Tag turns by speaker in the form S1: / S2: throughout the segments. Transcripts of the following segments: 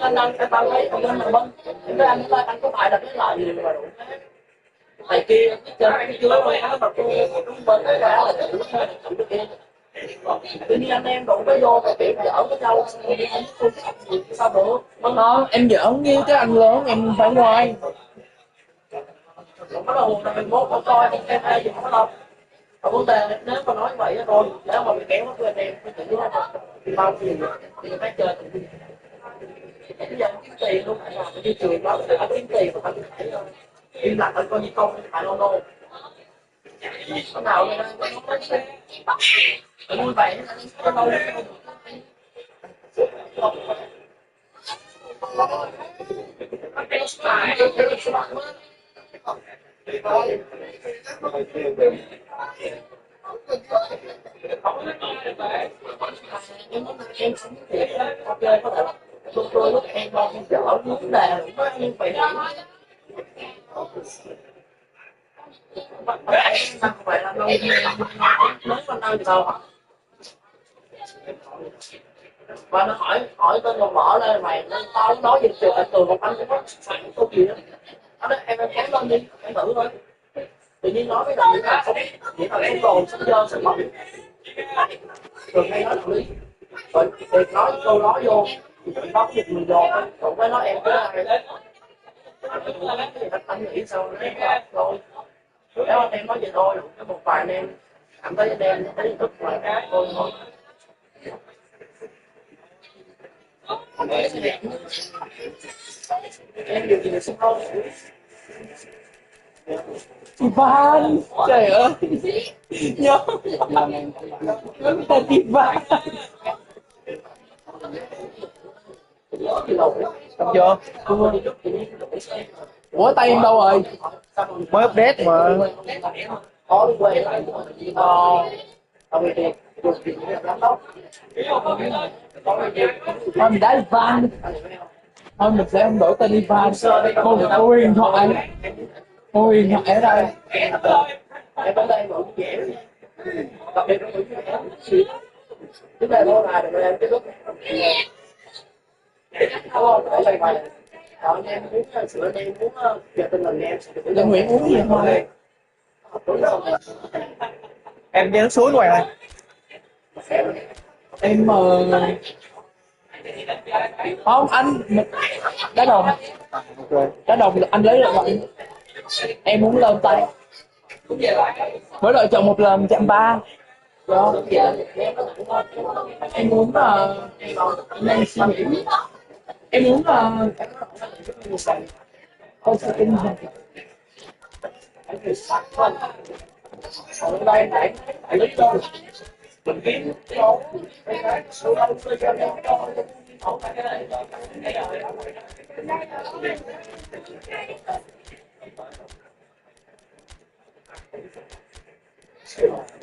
S1: Anh tao thấy ông anh bên cái anh nói anh có phải là cái lời gì mà đủ này kia cái chưa rồi nó mà tôi bên cái ra là đủ kia tự nhiên anh em đủ cái vô cái tiệm dở với nhau sao được
S2: Không, em giỡn với cái anh lớn em phải ngoan.
S1: bắt đầu là mình mốt con coi em ai gì không đâu. Còn vấn đề nếu mà nói vậy thôi nếu mà bị kéo mất lên em cái chuyện đó thì bao nhiêu thì phải chơi bây giờ kiếm tiền luôn phải làm cái trường đó phải kiếm tiền mà phải im lặng anh coi như công phải không đâu có nào này nó vui vẻ nó đâu em sống thì ok có thể là tôi lúc em lo em chở vấn đề cũng có nhưng phải không phải là lâu mới con đâu thì đâu và nó hỏi tên còn mở lên mày tao nói dịch từ từ một anh cũng có sẵn câu gì đó nó nói em kéo lên đi em thử thôi tự nhiên nói cái đầu như là không chỉ là không đồn sân dơ sân bẩn rồi hay nói đạo lý rồi việc nói câu nói vô thì nó có mình vô còn với nói em cứ ai đấy anh nghĩ sao đấy thôi nếu anh em nói vậy thôi có một vài anh em cảm thấy anh em thấy tức là thôi thôi em điều gì xin không
S2: Ivan, trời ơi, nhớ nhớ tên Ivan. Cầm chưa? Ủa tay em đâu rồi? Mới update mà.
S1: có quê
S2: Thôi mình đá Ivan. Thôi mình sẽ không đổi tên Ivan. Cô huyền điện thoại. Cô huyền điện thoại ở đây.
S1: em đến đây vẫn dễ đặc biệt là chúng ta có là được em cái lúc không phải là bài anh em muốn sửa em muốn về tình hình em
S2: Là Nguyễn uống gì thôi.
S3: Em nhớ suối ngoài này.
S2: Em không anh đá đồng. Đá đồng anh lấy được rồi. Em muốn lên tay. Với lại chọn một lần 130. Đó. Em muốn nên suy nghĩ. Em muốn coi sự tinh thần.
S1: ở đây này lấy cho mình kiếm số đông tôi cho em không phải cái này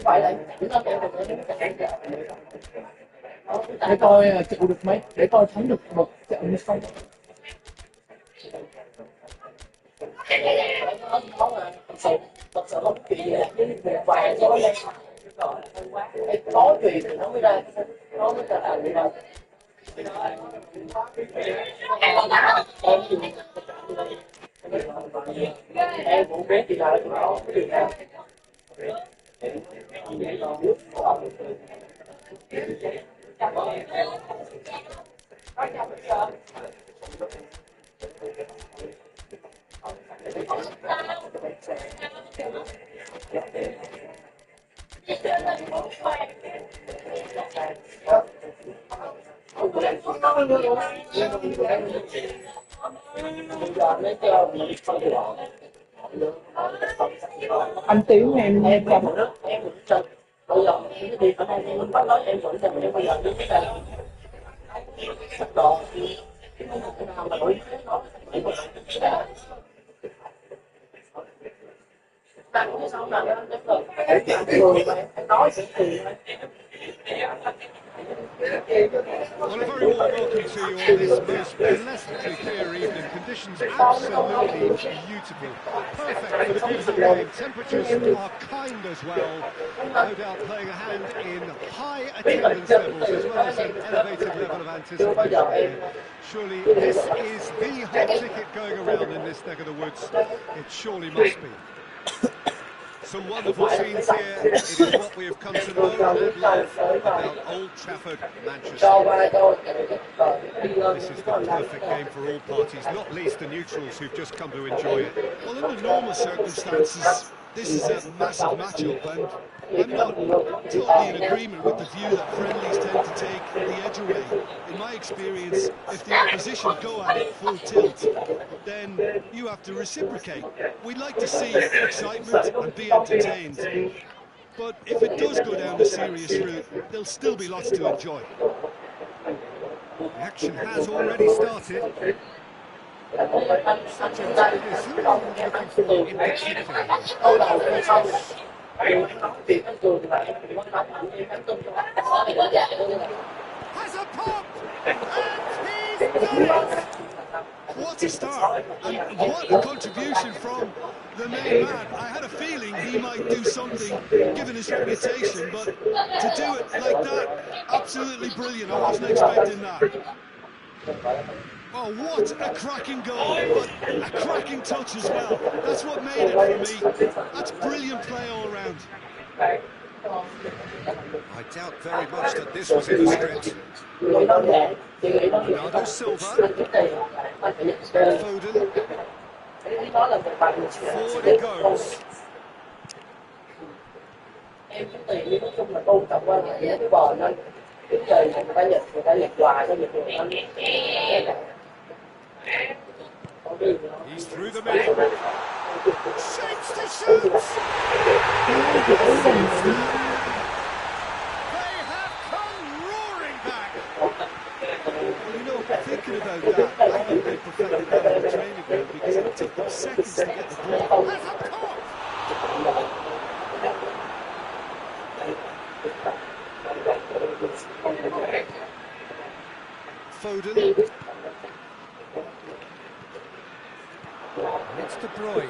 S1: phải là
S2: Để coi chịu được mấy, để coi thắng được một trận hay không.
S1: thật sự không chuyện gì với một vài số đây có chuyện thì nó mới ra nó mới là làm gì đâu em cũng biết thì là nó cái điều nào
S2: Anh Tiến em
S1: em rất em cũng chân bây giờ em cái gì ở đây em bắt nói em vẫn chân em bây giờ như thế này sắc độ nào mà đổi ta cũng sao là em người mà em nói sự thì
S4: Well, a very warm welcome to you on this most blessedly clear evening. Conditions absolutely beautiful. Perfect for the beautiful game. Temperatures are kind as well. No doubt playing a hand in high attendance levels as well as an elevated level of anticipation here. Surely this is the hot ticket going around in this neck of the woods. It surely must be. Some wonderful scenes here. It is what we have come to know and love about Old Trafford, Manchester. This is the perfect game for all parties, not least the neutrals who've just come to enjoy it.
S5: Well, under normal circumstances, this is a massive matchup, and I'm not totally in agreement with the view that friendlies tend to take the edge away. In my experience, if the opposition go at it full tilt, then you have to reciprocate. We'd like to see excitement and be entertained, but if it does go down the serious route, there'll still be lots to enjoy.
S4: The action has already started. Such a is who are you looking for in particular? Has a pop! And he's done it!
S5: What a start, and what a contribution from the main man. I had a feeling he might do something, given his reputation, but to do it like that, absolutely brilliant. I wasn't expecting that. Oh, what a cracking goal, but a cracking touch as well. That's what made it for me. That's brilliant play all around.
S4: I doubt very much that this was in the script. Bernardo Silva. Foden. Forward it goes.
S1: Em cái tiền nói chung là tôn trọng quan hệ với cái bờ nên cái trời người ta nhặt quà cho người ta.
S4: He's through the middle. Shapes to shoot. They have come roaring back.
S5: Well, you know, thinking about that, I think they perfected that on the training ground because it took them seconds to get the ball.
S4: Has a pop.
S5: Foden.
S4: It's De Bruyne.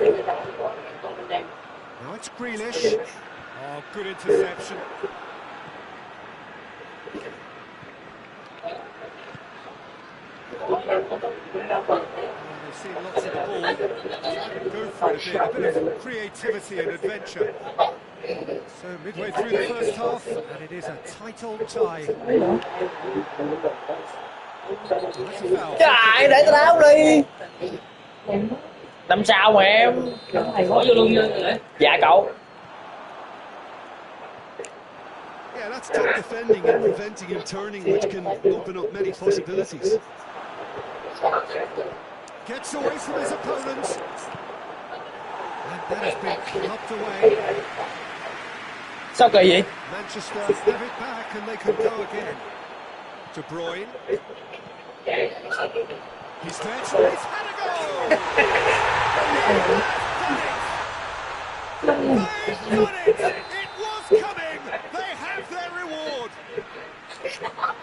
S4: Now it's Grealish. Oh, good interception. They've seen lots of the ball. Go for it a bit of creativity and adventure. So midway through the first half, and it is a tight old tie. That's a foul.
S2: Trời, để tao đá đi. Làm sao mà em?
S1: Thầy hỏi vô luôn như vậy.
S2: Dạ cậu.
S5: Yeah, that's top defending and preventing him turning, which can open up many possibilities.
S4: Gets away from his opponents. And that has been knocked away.
S2: Sao kỳ vậy?
S4: Manchester have it back and they can go again. De Bruyne. He's there, he's had a goal! They've done it! It was coming! They have their reward!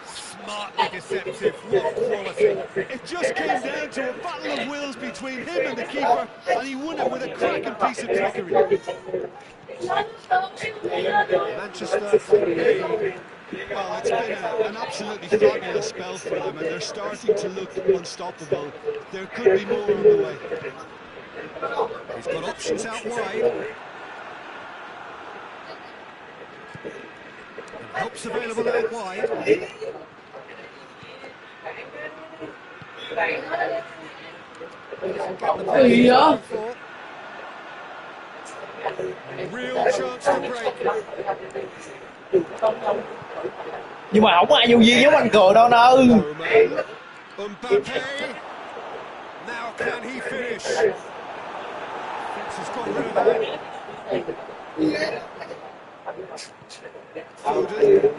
S4: Smartly deceptive, what quality!
S5: It just came down to a battle of wills between him and the keeper, and he won it with a cracking piece of trickery.
S4: Manchester could be.
S5: Well, it's been an absolutely fabulous spell for them, and they're starting to look unstoppable. There could be more on the way.
S4: He's got options out wide. And help's available out wide.
S2: Gì vậy?
S4: Real chance to break.
S2: Nhưng mà không có ai vô duyên giống anh Cường đâu nơ.
S4: Mbappe. Now can he finish? Fence has got rid of that. Foden.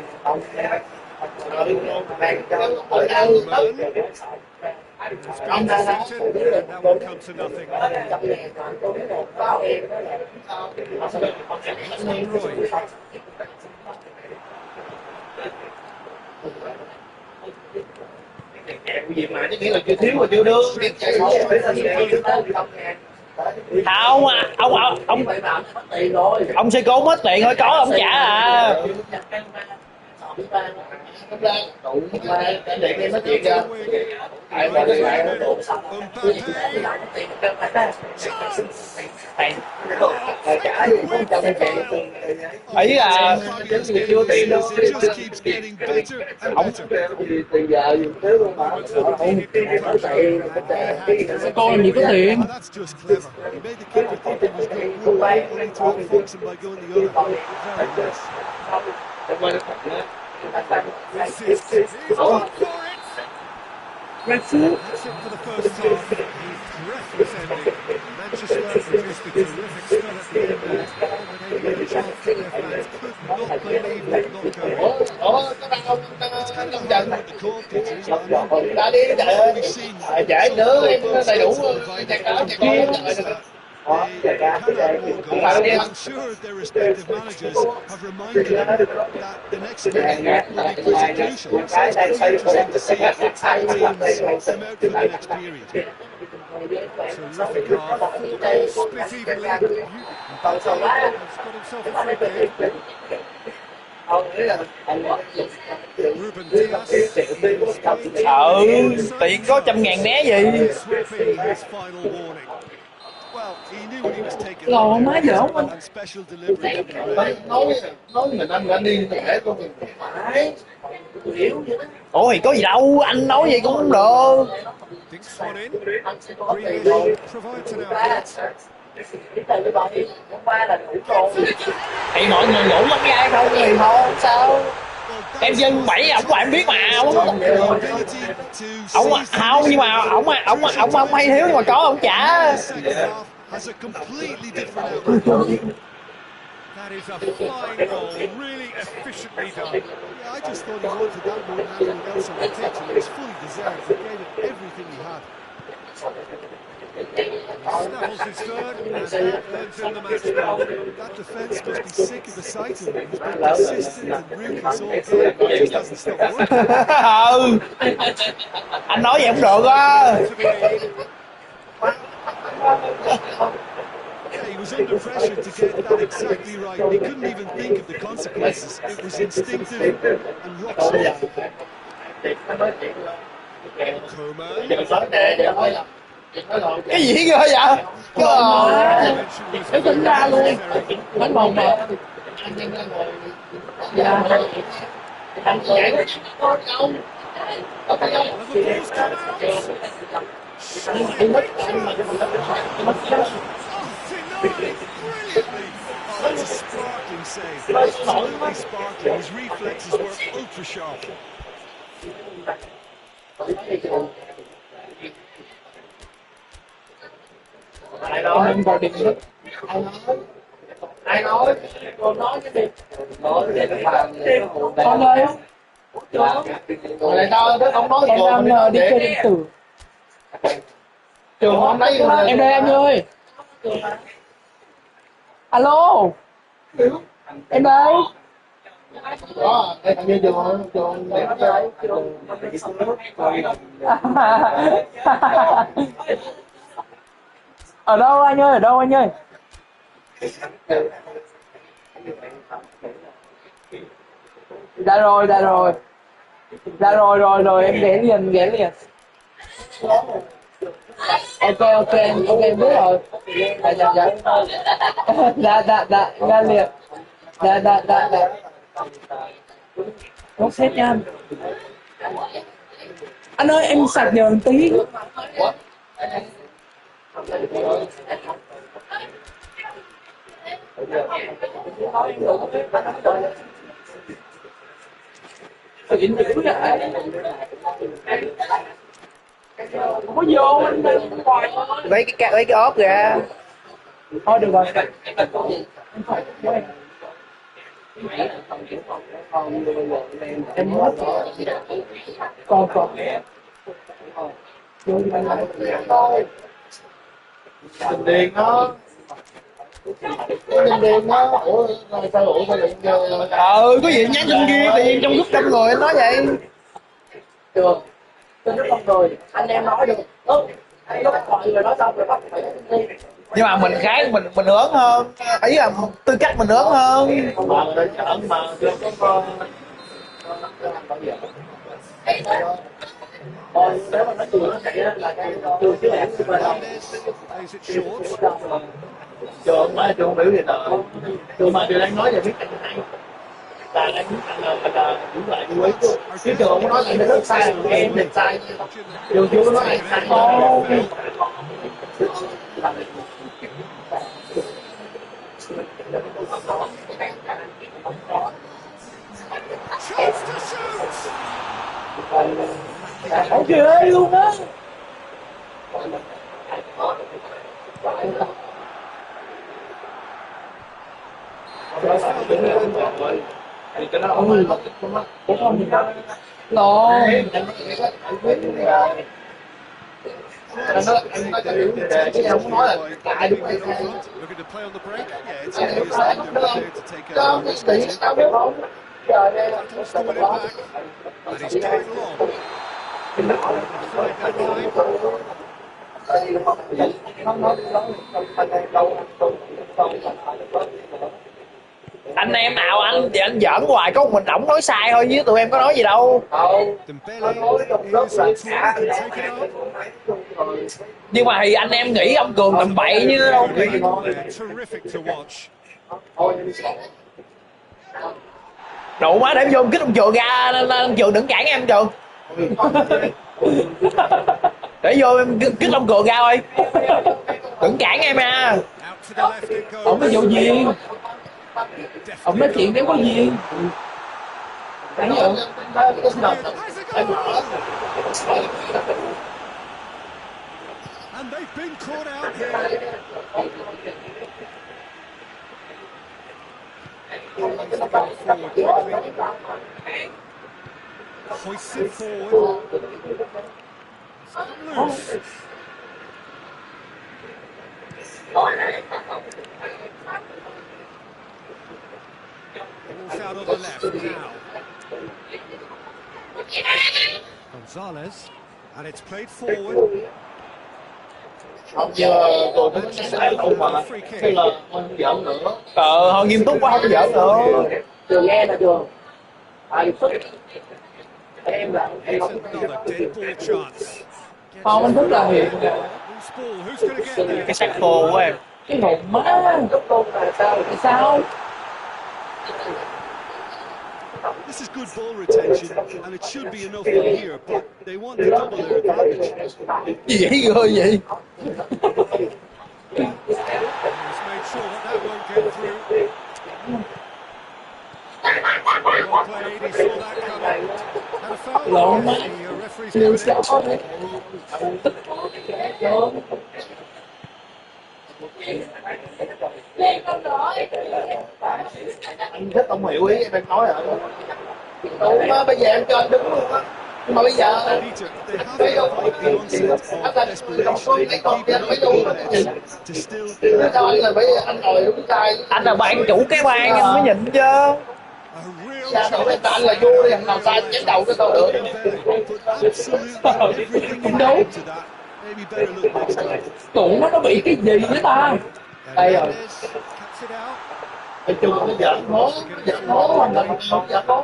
S4: It's been deflected, and that will come to nothing. De Bruyne.
S5: 1 0 to
S1: gì mà chứ nghĩ là chưa thiếu mà chưa đưa
S3: Không, ông sư cô mất tiền thôi, có ông trả à. Ý là
S5: ông
S2: Cô làm gì có tiền.
S5: That's just clever. He made the keeper think he was going one way, only to outfox him by going the other. Very nice. Assist. He's gone for it. That's it for the first time. He's breathless ending. Manchester produced a terrific spell at the end there. Dominating the chance that their fans could not believe would not go in. It's kind of hard with the court pictures, but I mean, from what we've seen, both sides have I'm sure their respective managers have reminded them that the next minute will be pretty crucial. So it's going to be interesting to see how teams come out for the next period. Terrific half. 4 goals split evenly. Has got himself a free kick. Ruben Dias.
S3: Tiền có 100.000 né gì.
S5: Swapping his final warning. Well, he knew what he was taking.
S2: Lò má giỡn không?
S5: And special delivery of the red.
S1: nói mình anh đi để con mình phải
S3: Ủa thì có gì đâu, anh nói gì cũng không được.
S5: Dinks one in. Grealish provides an outlet.
S3: Thì mọi người ngủ lắm gai không thì thôi sao. Em dân 7 ổng mà em biết mà ông không, nhưng mà ông hay thiếu nhưng mà có ông trả.
S5: Has a completely different outlook. That is a fine goal, really efficiently done. Yeah, I just thought he wanted that more than anyone else on the pitch, and it was fully deserved. He gave it everything he had. Snaffles his third and earns him the match ball. That defence must be sick of the sight of him. He's been consistent and ruthless all game. He just hasn't stopped working.
S3: Anh nói vậy không được á.
S5: Yeah, he was under pressure to get that exactly right. He couldn't even think of the consequences. It was instinctive and rock solid. Coman.
S3: Cái gì ghê vậy?
S2: Nó tính ra luôn. Bánh bồng mà. Dạ.
S5: That's a sparkling save. Absolutely sparkling. His reflexes were ultra sharp.
S2: Mình vào điểm đó.
S1: ai nói con nói cái đi nói để nó làm
S2: Con ơi.
S1: rồi lại tao nó không nói
S2: Em đang đi chơi điện tử.
S1: trường không lấy
S2: Em đây anh ơi. Alo. Em đây.
S1: đó đây thằng như trường đẹp chơi
S2: Ở đâu anh ơi, ở đâu anh ơi? Dạ rồi, dạ rồi. Dạ rồi, rồi, em ghé liền. Ok, em biết rồi. Dạ. Dạ liền. Dạ. Bốc xếp nha anh. Anh ơi, em sạc nhờ một tí. Không có vô anh
S3: Lấy cái ốp ra.
S2: thôi được rồi. Em mất còn
S1: Tình điền nó tình điền nó ủa sao lại
S3: Có gì nhắn trong kia tự nhiên trong group 100 người anh nói vậy.
S1: Trường tôi rất không cười anh em nói được lúc mọi người nói xong rồi bắt phải đi.
S3: Nhưng mà mình khác, mình lớn hơn, ý là tư cách mình lớn hơn.
S1: Mà người ta chọn mà chưa có còn nếu mà nói chuyện nó chạy là cái trường chứ em mà đâu
S5: Plays it short.
S1: trường mà trường biểu gì nào trường mà trường đang nói về biết anh hay là anh biết anh là cũng lại quý chứ trường không có nói lại rất sai em thì sai trường chưa có nói anh sai không.
S5: Chance to shoot.
S2: Ôi trời ơi luôn á.
S1: Thì cái đó ôi cũng không gì đâu
S2: Lộn.
S1: anh nói cái điều đề chứ không nói là tại đúng hay sai
S5: Looking to play on the break. Yeah, it's obvious that they're prepared to take
S1: đâu
S5: a
S1: cái
S5: risk.
S1: gì đâu biết không trời ơi
S5: Battles to win it back. And he's getting long. Flag that line.
S3: Anh em nào anh thì anh giỡn hoài, có một mình ổng nói sai thôi chứ tụi em có nói gì đâu.
S5: Dembele is on tour, can take it up.
S3: Nhưng mà thì anh em nghĩ ông Cường làm bậy như đâu.
S5: They're terrific to watch.
S3: Đủ quá, để vô kích ông Trường ra, ông Trường đừng cản em Trường. Để vô em kích ông Cường ra thôi. Đừng cản em nha.
S5: Out to the left it goes.
S2: Ổng có vụ duyên. Ổng nói chuyện nếu có duyên. Nãy giờ
S5: Has a goal. And they've been caught out here. Forward quickly. Hoists it forward. Loose. Ball's out on the left now. Gonzalez. And it's played forward.
S1: không giờ tôi cũng sai không mà cái là không giỡn nữa
S3: Thôi nghiêm túc quá không giỡn nữa.
S1: trường nghe là trường ai xuất em là em
S5: It's
S1: không
S5: another dead ball chance.
S2: Không, anh thích là Hiền.
S5: Loose ball. Who's going to get there?
S3: Cái sắc khô của em.
S2: Cái hồn má.
S1: lúc tôn là sao
S2: Tại sao?
S5: This is good ball retention, and it should be enough from here, but they want to double their advantage.
S3: Gì vậy ơi vậy?
S5: He's made sure that won't get through. Well played, he saw that coming. Had a foul.
S2: Lộn má.
S5: The referee's
S2: Liều
S5: given
S2: sợ
S5: it.
S2: đấy.
S1: anh thích ông hiểu ý em đang nói rồi đúng á bây giờ em cho anh đứng luôn á nhưng mà bây giờ
S5: Peter, they
S1: bây
S5: have
S1: giờ
S5: to fight the onset of desperation. They keep it to still
S1: sao anh là phải anh ngồi đúng sai
S3: Anh là bạn chủ cái ban anh mới nhịn chứ.
S5: a real
S1: ra đội
S5: chance.
S1: anh là vua đi thằng nào sai chém đầu cái tôi được
S5: Dembele put absolutely everything
S2: Cũng
S5: he
S2: đúng.
S5: had into that. Maybe better look next time.
S2: Tụi nó bị cái gì với ta? Đây rồi.
S5: Hernandez cuts it out.
S1: nói chung nó giỡn hố anh là không giỡn hố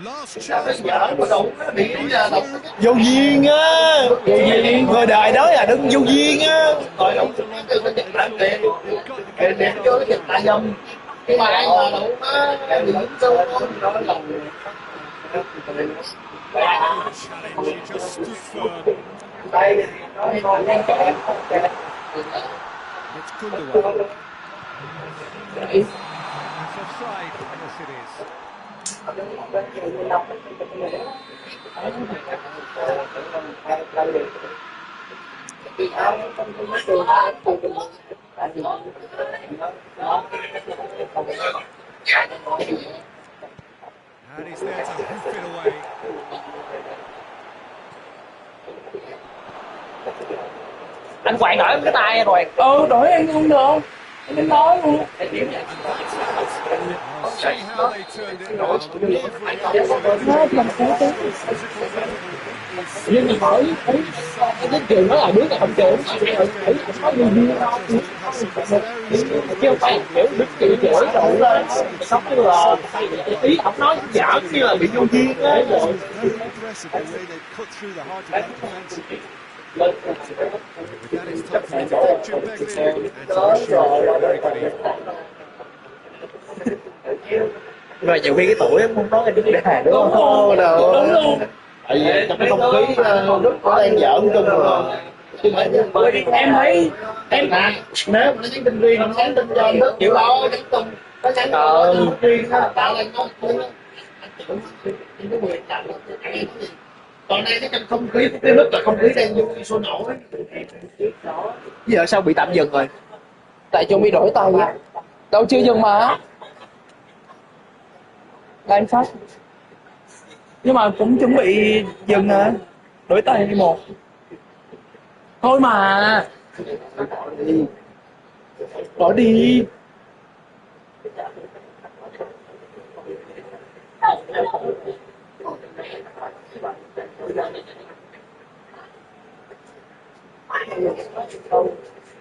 S5: Last
S1: nó
S5: chance.
S1: giỡn mà đủ nó bị giờ đụng
S3: Vô duyên á. Vô duyên. Người đời nói là đừng vô duyên á.
S1: rồi đụng cái nó giật lại tiền điện vô nó giật lại dâm cái mà ai mà đủ á em bị dính sâu đó là
S5: Challenge, he just stood firm.
S1: đây nó đang cái
S5: It's Gundogan. It's offside. Yes, it is. And he's there to hoof it away.
S3: Anh Hoàng đổi cái tay anh Hoàng.
S2: Đổi em không được. Em nói luôn.
S5: And that's
S4: See how they turned it around. Every
S2: Nó làm sao thế?
S4: physical level is
S2: Nhưng mà hỏi thấy cái trường nó là đứa nào không trường thấy không có gì gì đâu
S4: has some very skilled
S2: chứ không phải kiểu đứng chửi chửi rồi lên sống như là ý ông nói giảm như là bị vô duyên á rồi
S4: very impressive the way they cut through the heart of that defence. With that, it's time for me to thank Jim Begley and to wish you a very good evening.
S3: Mà nhiều khi cái tuổi em không nói đến vấn đề đúng không?
S2: đúng luôn
S3: Tại vì trong cái không khí lúc có đang giỡn chung rồi.
S2: em thấy em
S1: nếu mà nó nhắn tin riêng nó nhắn tin cho anh Đức chịu đâu nhắn tin nó nhắn tin riêng á tạo lên nó cái quyền chặn còn đây cái không khí cái lúc là không khí đang vui sôi nổi
S3: Giờ sao bị tạm dừng rồi?
S2: tại chuẩn bị đổi tay đâu chưa dừng mà đang phát nhưng mà cũng chuẩn bị dừng à đổi tay đi một thôi mà bỏ đi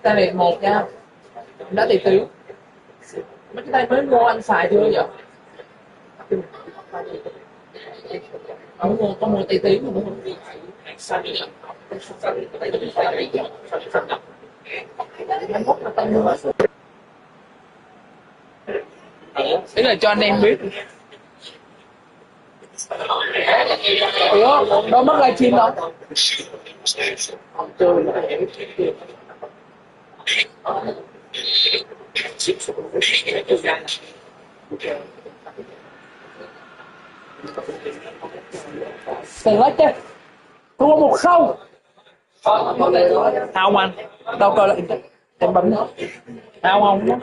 S2: tay này một nha đã tỷ xíu mấy cái tay mới mua anh xài chưa vậy không mua có mua tỷ xíu mà muốn ý là cho anh em biết ủa đâu mất livestream đâu Tiền lách chứ thua 1-0
S3: Không anh,
S2: đâu coi lại em bấm
S3: sao không đó.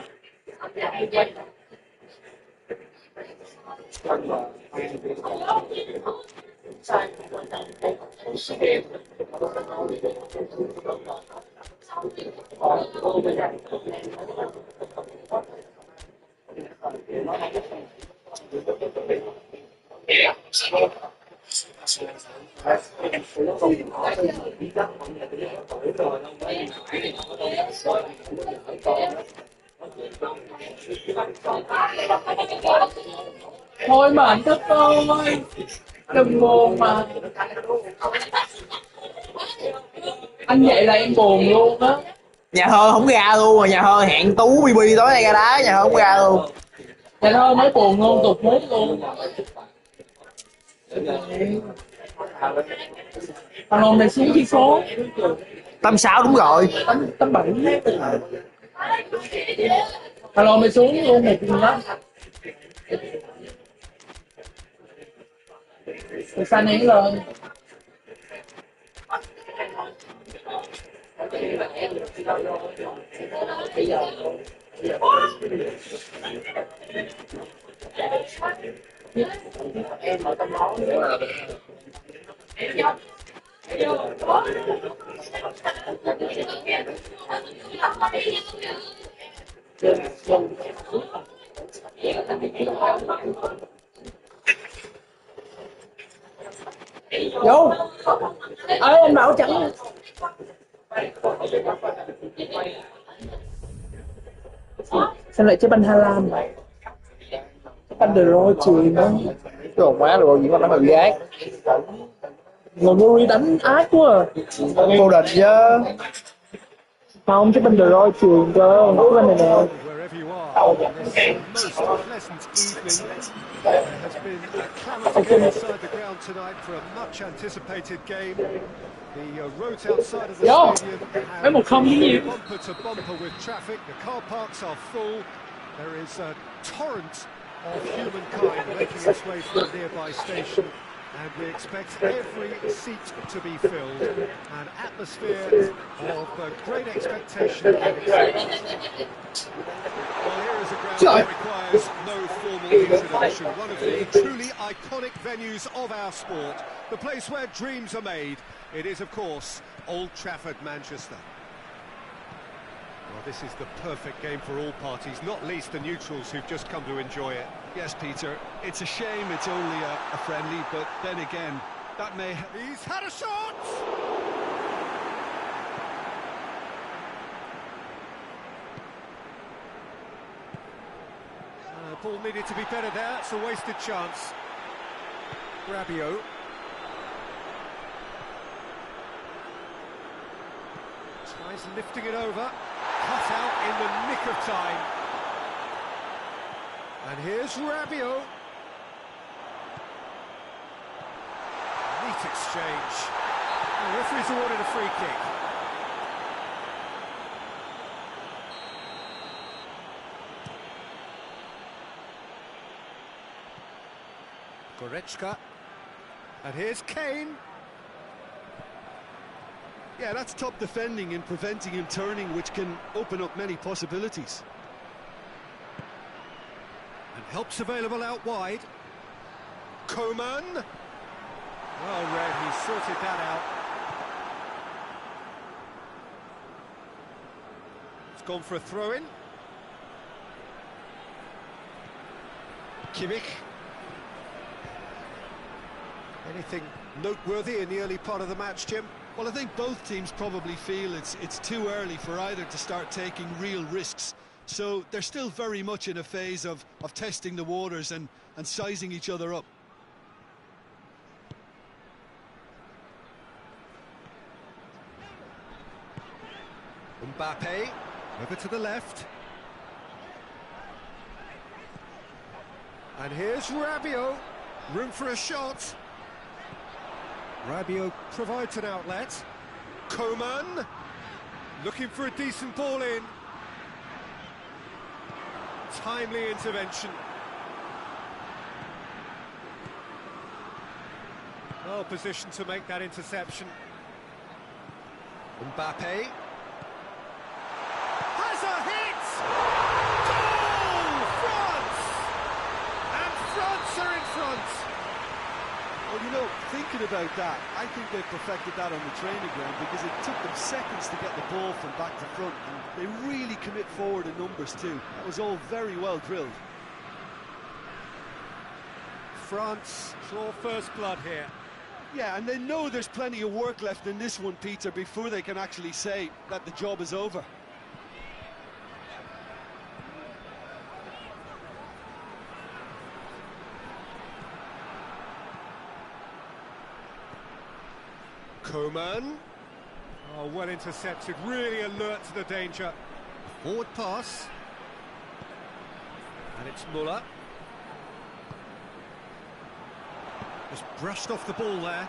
S2: thôi mà anh Thức ơi đừng buồn mà anh vậy là em buồn luôn á
S3: Nhà thơ không ra luôn rồi, nhà thơ hẹn Tú BB tối nay ra đá, nhà thơ không ra luôn.
S2: nhà thơ mới buồn luôn tụt mút luôn thằng hồn này xuống chi số
S3: 86 đúng rồi.
S2: tấm 7 thằng hồn này xuống luôn một lần đó rồi xanh nén lên em ở trong đó vô ơi anh bảo chẳng sao lại chơi banh Hà Lan banh The Roy chùi nữa
S3: Cái hồn má rồi diễn văn nó bị gác.
S2: người Murray đánh ác quá à.
S3: Vô địch chứ.
S2: Không cái banh The Roy chùi cơ cái banh này nè
S4: Wherever you are, this most pleasant evening. There has been a calamity inside the ground tonight for a much anticipated game. The roads outside of the
S2: Vô.
S4: stadium
S2: Mấy 1-0 chứ nhiều.
S4: bumper to bumper with traffic. The car parks are full. There is a torrent of humankind making its way from the nearby station, and we expect every seat to be filled. An atmosphere of great expectation and excitement. Well, here is a ground that requires no formal introduction. One of the truly iconic venues of our sport, the place where dreams are made. It is, of course, Old Trafford, Manchester. Well, this is the perfect game for all parties, not least the neutrals who've just come to enjoy it.
S5: Yes, Peter, it's a shame it's only a friendly, but then again, that may...
S4: He's had a shot! Ball needed to be better there, it's a wasted chance. Rabiot. Tries lifting it over, cut out in the nick of time. And here's Rabiot. Neat exchange. The referee's awarded a free kick. Goretzka. And here's Kane.
S5: Yeah, that's top defending and preventing him turning, which can open up many possibilities.
S4: And help's available out wide. Coman. Well read, he sorted that out. It's gone for a throw-in. Kimmich. Anything noteworthy in the early part of the match, Jim?
S5: Well, I think both teams probably feel it's too early for either to start taking real risks. So they're still very much in a phase of testing the waters and sizing each other up.
S4: Mbappe, over to the left. And here's Rabiot, room for a shot. Rabiot provides an outlet. Coman, looking for a decent ball in. Timely intervention. Well positioned to make that interception. Mbappe. Has a hit! Goal! France! And France are in front!
S5: Well, you know, thinking about that, I think they perfected that on the training ground because it took them seconds to get the ball from back to front, and they really commit forward in numbers too. That was all very well drilled.
S4: France draw first blood here.
S5: Yeah, and they know there's plenty of work left in this one, Peter, before they can actually say that the job is over.
S4: Coman. Oh, well intercepted, really alert to the danger. Forward pass. And it's Muller. Just brushed off the ball there.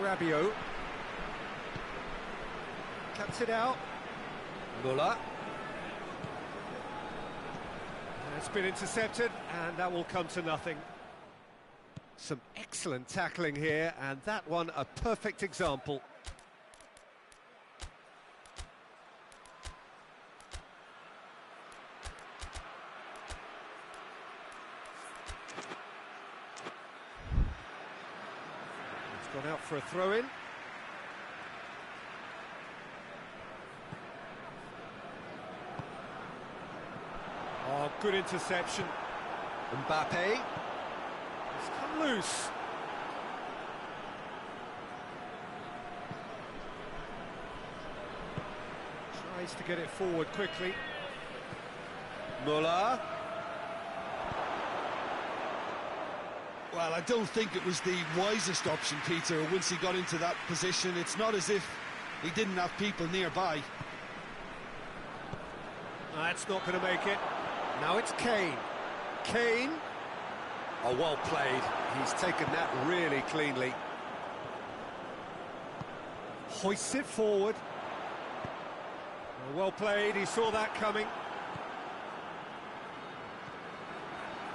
S4: Rabiot. Cuts it out. Muller. And it's been intercepted, and that will come to nothing. Some excellent tackling here, and that one a perfect example. It's gone out for a throw-in. Oh, good interception. Mbappe. It's come loose. Tries to get it forward quickly. Muller.
S5: Well, I don't think it was the wisest option, Peter, once he got into that position. It's not as if he didn't have people nearby.
S4: That's not going to make it. Now it's Kane. Kane. Oh, well played. He's taken that really cleanly. Hoists it forward. Oh, well played. He saw that coming.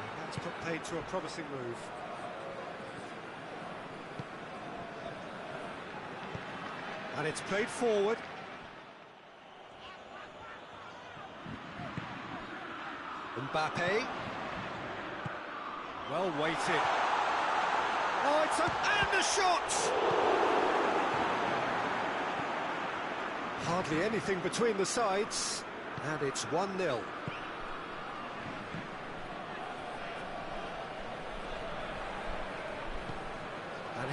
S4: And that's put paid to a promising move. And it's played forward. Mbappe. Well weighted. Oh, it's up, and a shot! Hardly anything between the sides, and it's 1-0.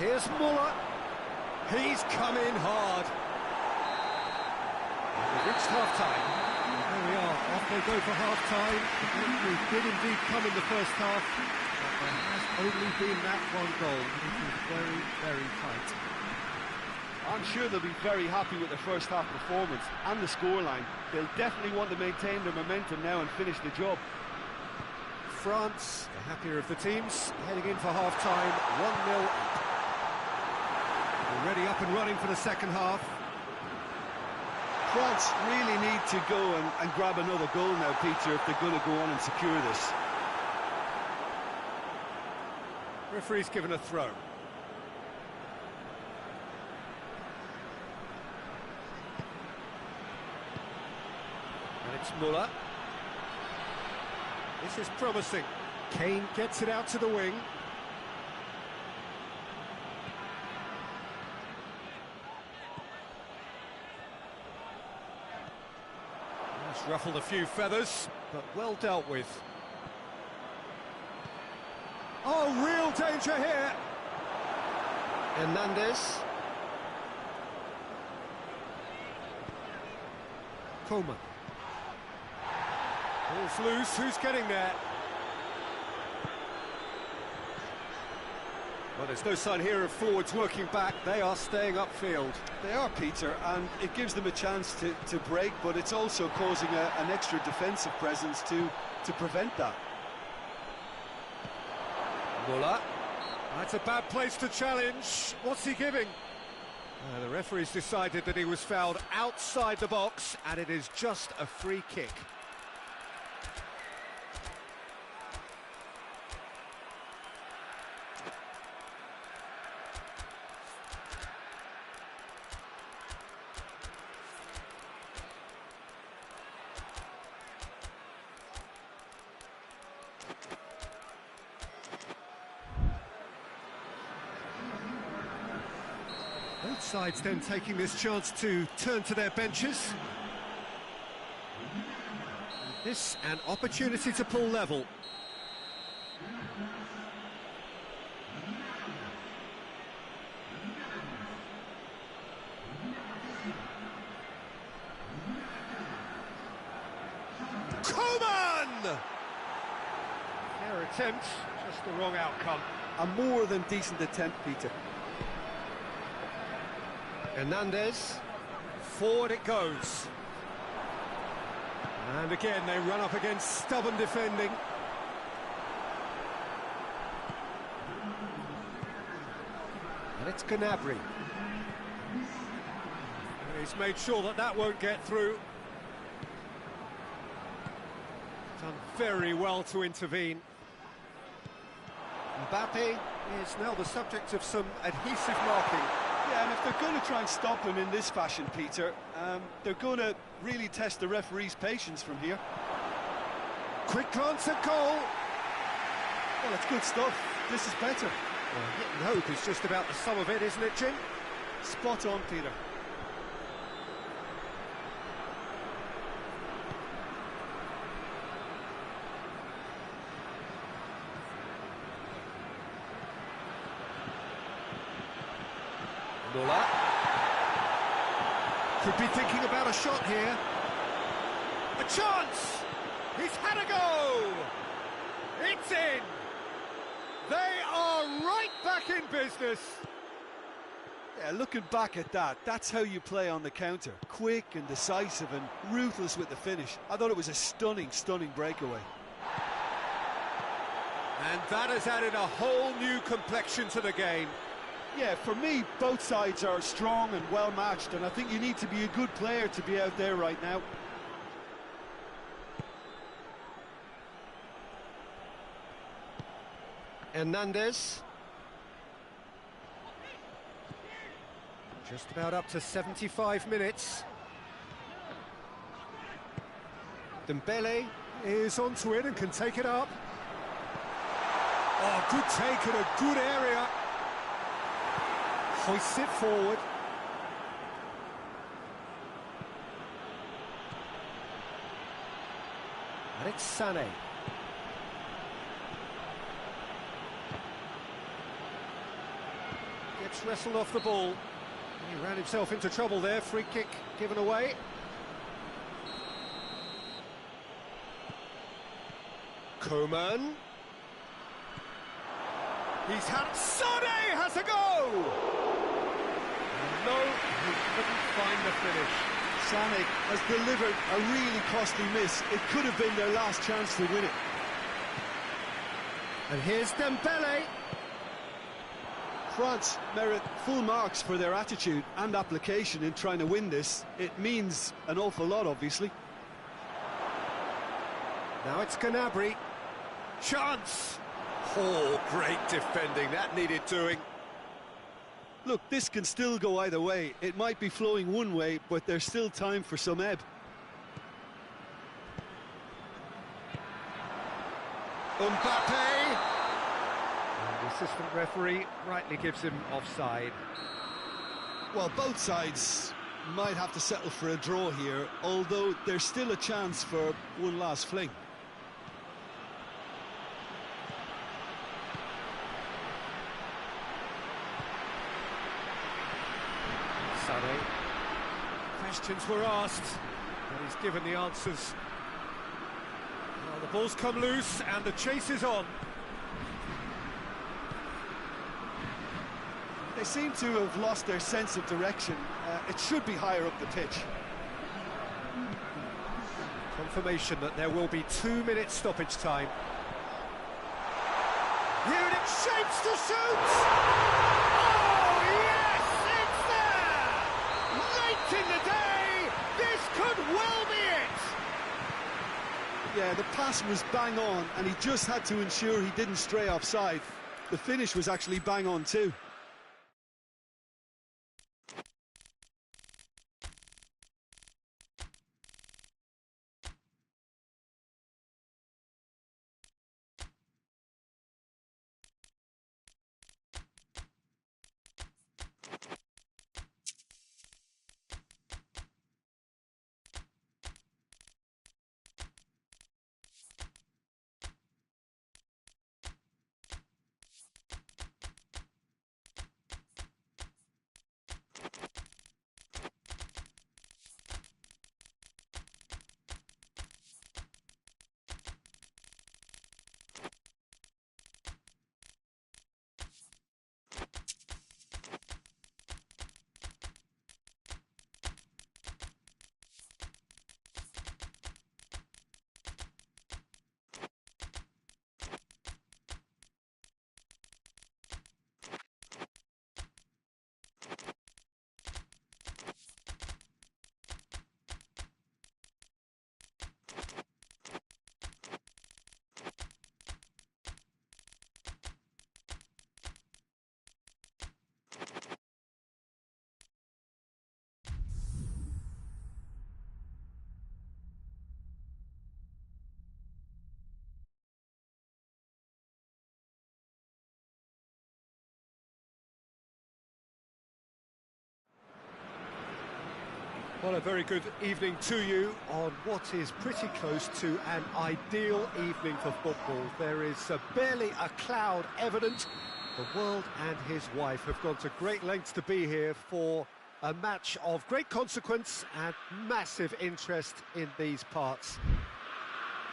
S5: Here's Muller. He's come in hard. We've reached half-time. There we are, off they go for half-time. We did indeed come in the first half, but there has only been that one goal. It is very, very tight.
S4: I'm sure they'll be very happy with their first half performance and the scoreline. They'll definitely want to maintain their momentum now and finish the job.
S5: France, the happier of the teams, heading in for half-time, 1-0 up. Already up and running for the second half.
S4: France really need to go and grab another goal now, Peter, if they're going to go on and secure this.
S5: Referee's given a throw. And it's Muller. This is promising. Kane gets it out to the wing. He's ruffled a few feathers, but well dealt with. Oh, real danger here. Hernandez. Coleman. Ball's loose, who's getting there? Well, there's no sign here of forwards working back, they are staying upfield.
S4: They are, Peter, and it gives them a chance to break, but it's also causing an extra defensive presence to prevent that.
S5: Muller. That's a bad place to challenge. What's he giving? The referee's decided that he was fouled outside the box, and it is just a free kick. Both sides then taking this chance to turn to their benches. And this an opportunity to pull level. Coman! Fair attempt, just the wrong outcome.
S4: A more than decent attempt, Peter.
S5: Hernandez, forward it goes. And again they run up against stubborn defending. And it's Gnabry. He's made sure that that won't get through. Done very well to intervene. Mbappe is now the subject of some adhesive marking.
S4: Yeah, and if they're going to try and stop him in this fashion, Peter, they're going to really test the referee's patience from here.
S5: Quick glance at goal.
S4: Well, it's good stuff. This is better.
S5: Well, hit and hope is just about the sum of it, isn't it, Jim?
S4: Spot on, Peter.
S5: Muller. Could be thinking about a shot here. A chance! He's had a go! It's in! They are right back in business!
S4: Yeah, looking back at that, that's how you play on the counter. Quick and decisive and ruthless with the finish. I thought it was a stunning, stunning breakaway.
S5: And that has added a whole new complexion to the game.
S4: Yeah, for me, both sides are strong and well-matched, and I think you need to be a good player to be out there right now.
S5: Hernandez. Just about up to 75 minutes. Dembele is onto it and can take it up. Oh, good take in a good area. Hoists it forward. And it's Sané.
S4: It's wrestled off the ball. He ran himself into trouble there. Free kick given away. Coman. He's had... Sane has a go! No, he couldn't find the finish.
S5: Sane has delivered a really costly miss. It could have been their last chance to win it.
S4: And here's Dembele.
S5: France merit full marks for their attitude and application in trying to win this. It means an awful lot, obviously.
S4: Now it's Gnabry. Chance! Oh, great defending. That needed doing.
S5: Look, this can still go either way. It might be flowing one way, but there's still time for some ebb.
S4: Mbappe! And the assistant referee rightly gives him offside.
S5: Well, both sides might have to settle for a draw here, although there's still a chance for one last fling.
S4: Sane. Questions were asked, but he's given the answers. Well, the ball's come loose and the chase is on.
S5: They seem to have lost their sense of direction. It should be higher up the pitch.
S4: Confirmation that there will be 2 minutes stoppage time. Here it shapes to shoot! Oh, yes, it's there! Late in the day, this could well be it!
S5: Yeah, the pass was bang on, and he just had to ensure he didn't stray offside. The finish was actually bang on too.
S4: Well, a very good evening to you on what is pretty close to an ideal evening for football. There is barely a cloud evident. The world and his wife have gone to great lengths to be here for a match of great consequence and massive interest in these parts.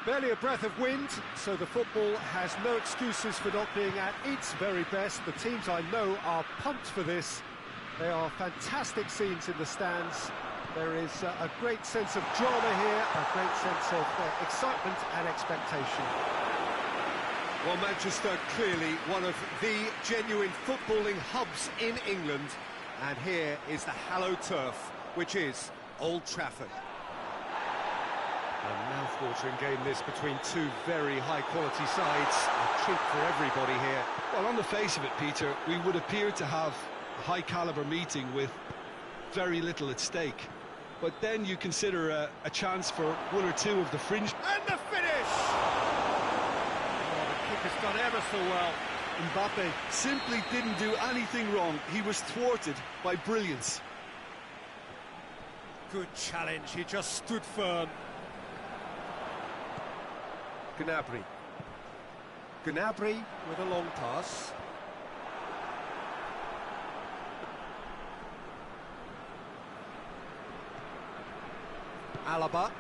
S4: Barely a breath of wind, so the football has no excuses for not being at its very best. The teams I know are pumped for this. There are fantastic scenes in the stands. There is a great sense of drama here, a great sense of excitement and expectation.
S5: Well, Manchester, clearly one of the genuine footballing hubs in England.
S4: And here is the hallowed turf, which is Old Trafford. A mouth-watering game this between two very high-quality sides. A treat for everybody here.
S5: Well, on the face of it, Peter, we would appear to have a high-caliber meeting with very little at stake. But then you consider a chance for one or two of the fringe...
S4: And the finish! Oh, the kick has done ever so well.
S5: Mbappe simply didn't do anything wrong. He was thwarted by brilliance.
S4: Good challenge, he just stood firm. Gnabry. Gnabry with a long pass.
S5: Alaba.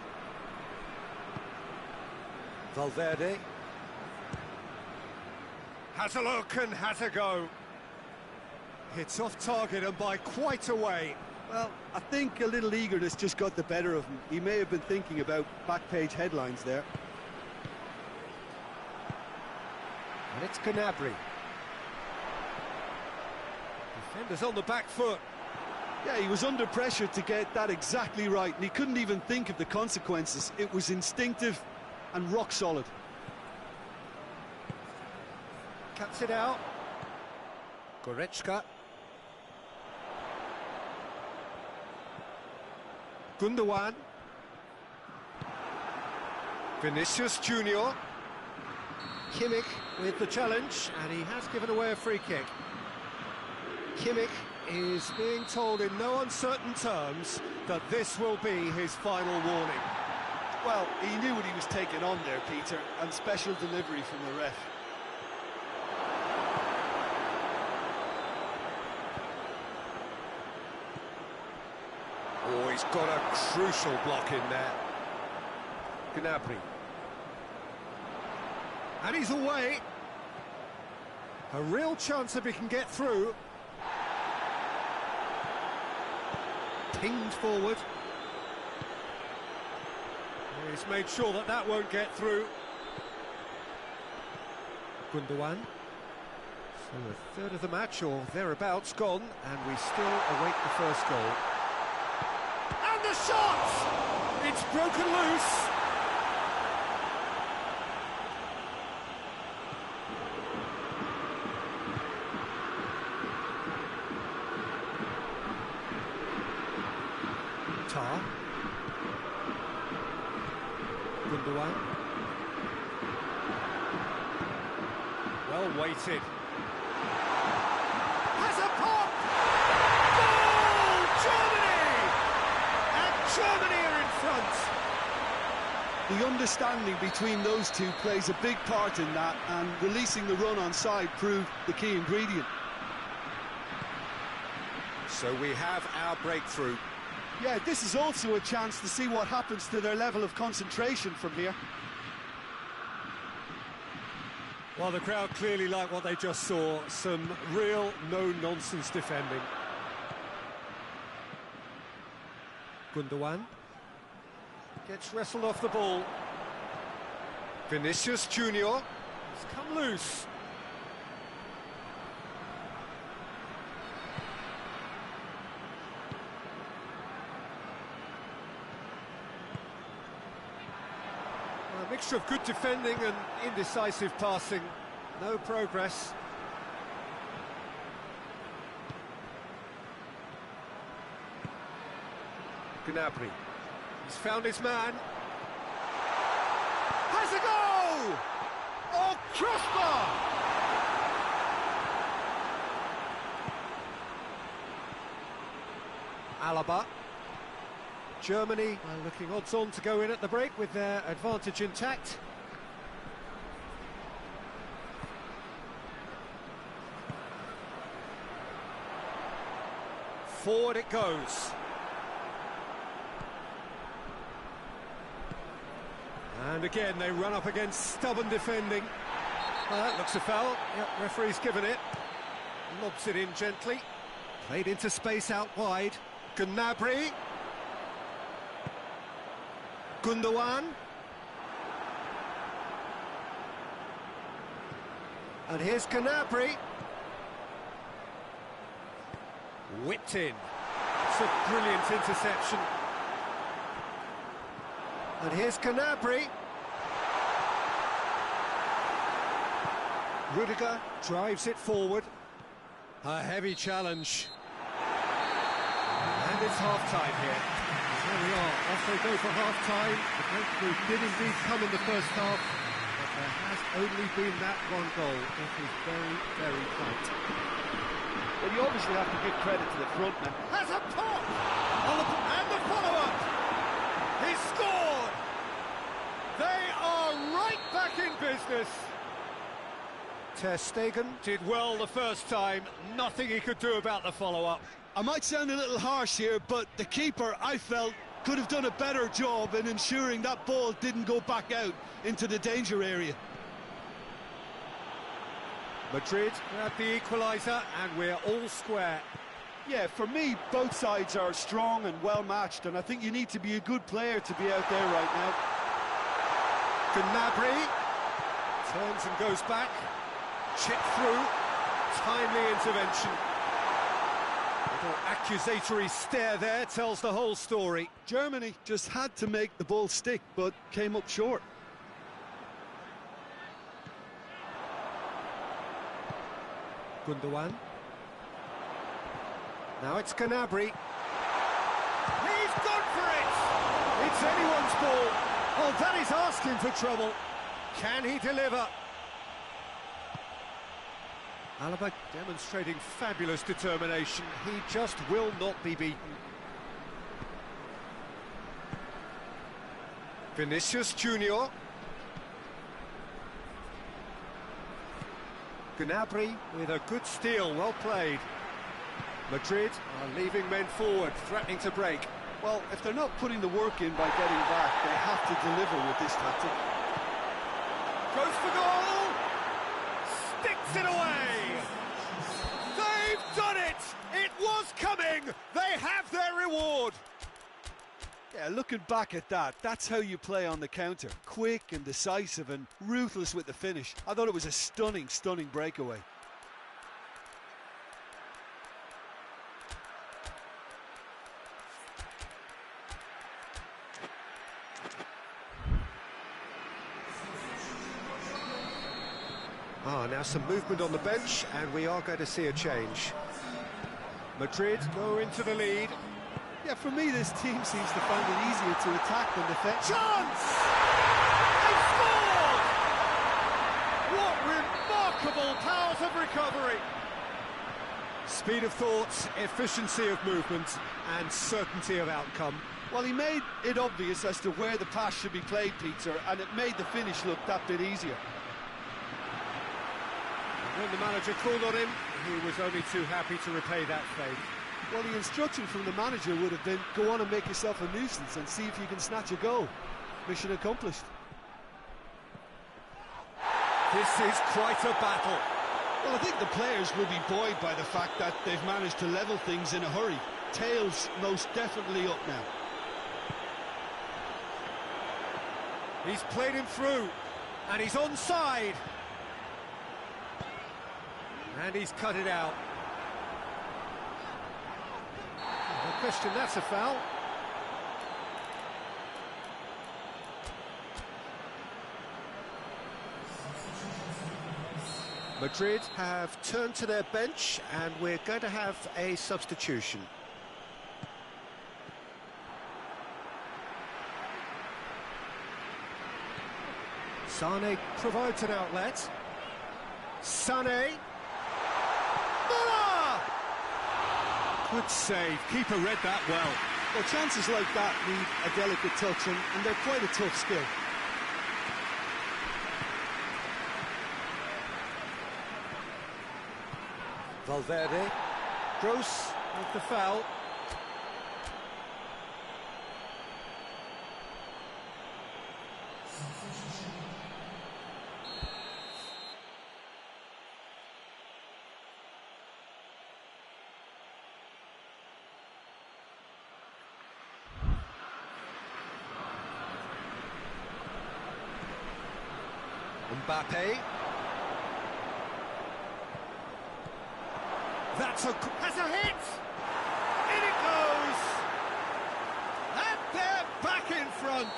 S5: Valverde. Has a look and has a go. Hits off target and by quite a way.
S4: Well, I think a little eagerness just got the better of him. He may have been thinking about back-page headlines there.
S5: And it's Gnabry. Defenders on the back foot.
S4: Yeah, he was under pressure to get that exactly right, and he couldn't even think of the consequences. It was instinctive and rock solid.
S5: Cuts it out. Goretzka. Gundogan. Vinicius Junior. Kimmich with the challenge, and he has given away a free kick. Kimmich is being told in no uncertain terms that this will be his final warning.
S4: Well, he knew what he was taking on there, Peter, and special delivery from the ref.
S5: Oh, he's got a crucial block in there. Gnabry. And he's away. A real chance if he can get through. Pinged forward. He's made sure that that won't get through. Gundogan. So a third of the match or thereabouts gone, and we still await the first goal. And the shot! It's broken loose. Tar. Gundogan. Well weighted. Has a pop! Goal! Germany! And Germany are in front.
S4: The understanding between those two plays a big part in that, and releasing the run on side proved the key ingredient.
S5: So we have our breakthrough.
S4: Yeah, this is also a chance to see what happens to their level of concentration from here.
S5: Well, the crowd clearly like what they just saw. Some real no-nonsense defending. Gundogan gets wrestled off the ball. Vinicius Junior has come loose. A mixture of good defending and indecisive passing. No progress. Gnabry. He's found his man. Has a goal! Oh, crossbar! Alaba. Germany are looking odds-on to go in at the break with their advantage intact. Forward it goes. And again, they run up against stubborn defending. Well, that looks a foul. Yep, referee's given it. Lobs it in gently. Played into space out wide. Gnabry. Gundogan. And here's Gnabry. Whipped in. It's a brilliant interception. And here's Gnabry. Rudiger drives it forward. A heavy challenge. And it's half-time here. There we are, off they go for half-time. The breakthrough did indeed come in the first half, but there has only been that one goal. It is very, very tight.
S4: But you obviously have to give credit to the front man.
S5: Has a pop! And the follow-up! He scored! They are right back in business! Ter Stegen did well the first time, nothing he could do about the follow-up.
S4: I might sound a little harsh here, but the keeper, I felt,
S5: could have done a better job in ensuring that ball didn't go back out into the danger area.
S4: Madrid grab the equaliser, and we're all square.
S5: Yeah, for me, both sides are strong and well matched, and I think you need to be a good player to be out there right now.
S4: Gnabry turns and goes back, chip through, timely intervention. Little accusatory stare there tells the whole story.
S5: Germany just had to make the ball stick, but came up short.
S4: Gundogan. Now it's Gnabry. He's gone for it! It's anyone's ball. Oh, that is asking for trouble. Can he deliver? Alaba demonstrating fabulous determination. He just will not be beaten. Vinicius Junior. Gnabry with a good steal, well played. Madrid are leaving men forward, threatening to break.
S5: Well, if they're not putting the work in by getting back, they have to deliver with this tactic.
S4: Goes for goal! Sticks it away! They've done it! It was coming! They have their reward!
S5: Yeah, looking back at that, that's how you play on the counter. Quick and decisive and ruthless with the finish. I thought it was a stunning, stunning breakaway.
S4: Now some movement on the bench, and we are going to see a change. Madrid go into the lead.
S5: Yeah, for me, this team seems to find it easier to attack than defend.
S4: Chance! They scored! What remarkable powers of recovery! Speed of thought, efficiency of movement, and certainty of outcome.
S5: Well, he made it obvious as to where the pass should be played, Peter, and it made the finish look that bit easier.
S4: When the manager called on him, he was only too happy to repay that favour.
S5: Well, the instruction from the manager would have been, go on and make yourself a nuisance and see if you can snatch a goal. Mission accomplished.
S4: This is quite a battle.
S5: Well, I think the players will be buoyed by the fact that they've managed to level things in a hurry. Tails most definitely up now.
S4: He's played him through, and he's onside. And he's cut it out. No question, that's a foul. Madrid have turned to their bench, and we're going to have a substitution. Sane provides an outlet. Sane. Muller! Good save. Keeper read that well.
S5: Well, chances like that need a delicate touch, and they're quite a tough skill.
S4: Valverde. Gross with the foul. Mbappe. Has a hit! In it goes! And they're back in front!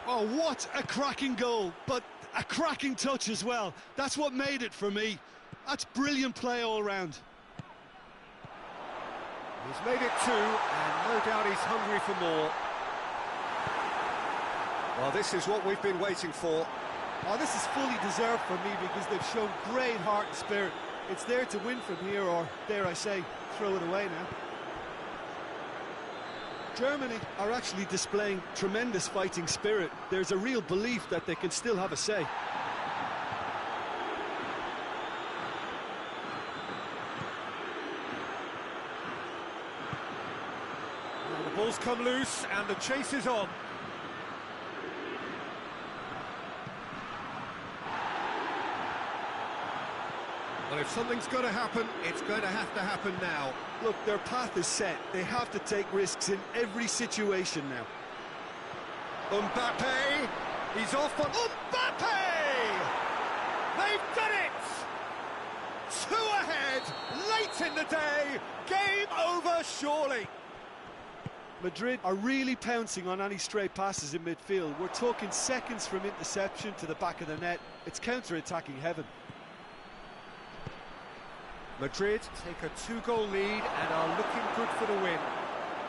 S5: Oh, what a cracking goal, but a cracking touch as well. That's what made it for me. That's brilliant play all round.
S4: He's made it two, and no doubt he's hungry for more. Well, this is what we've been waiting for.
S5: Oh, this is fully deserved for me because they've shown great heart and spirit. It's there to win from here, or, dare I say, throw it away now. Germany are actually displaying tremendous fighting spirit. There's a real belief that they can still have a say.
S4: The Ball's come loose and the chase is on. Well, if something's going to happen, it's going to happen now.
S5: Look, their path is set. They have to take risks in every situation now.
S4: Mbappe, he's off on Mbappe! They've done it! 2 ahead, late in the day, game over surely.
S5: Madrid are really pouncing on any stray passes in midfield. We're talking seconds from interception to the back of the net. It's counter-attacking heaven.
S4: Madrid take a 2-goal lead and are looking good for the win.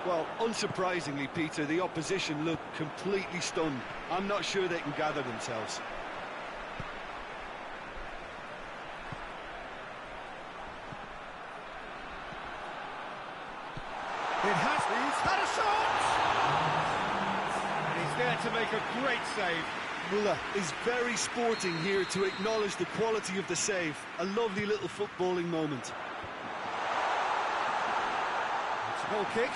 S5: Well, unsurprisingly, Peter, the opposition look completely stunned. I'm not sure they can gather themselves.
S4: He's had a shot! And he's there to make a great save.
S5: Müller is very sporting here to acknowledge the quality of the save. A lovely little footballing moment.
S4: It's a goal kick.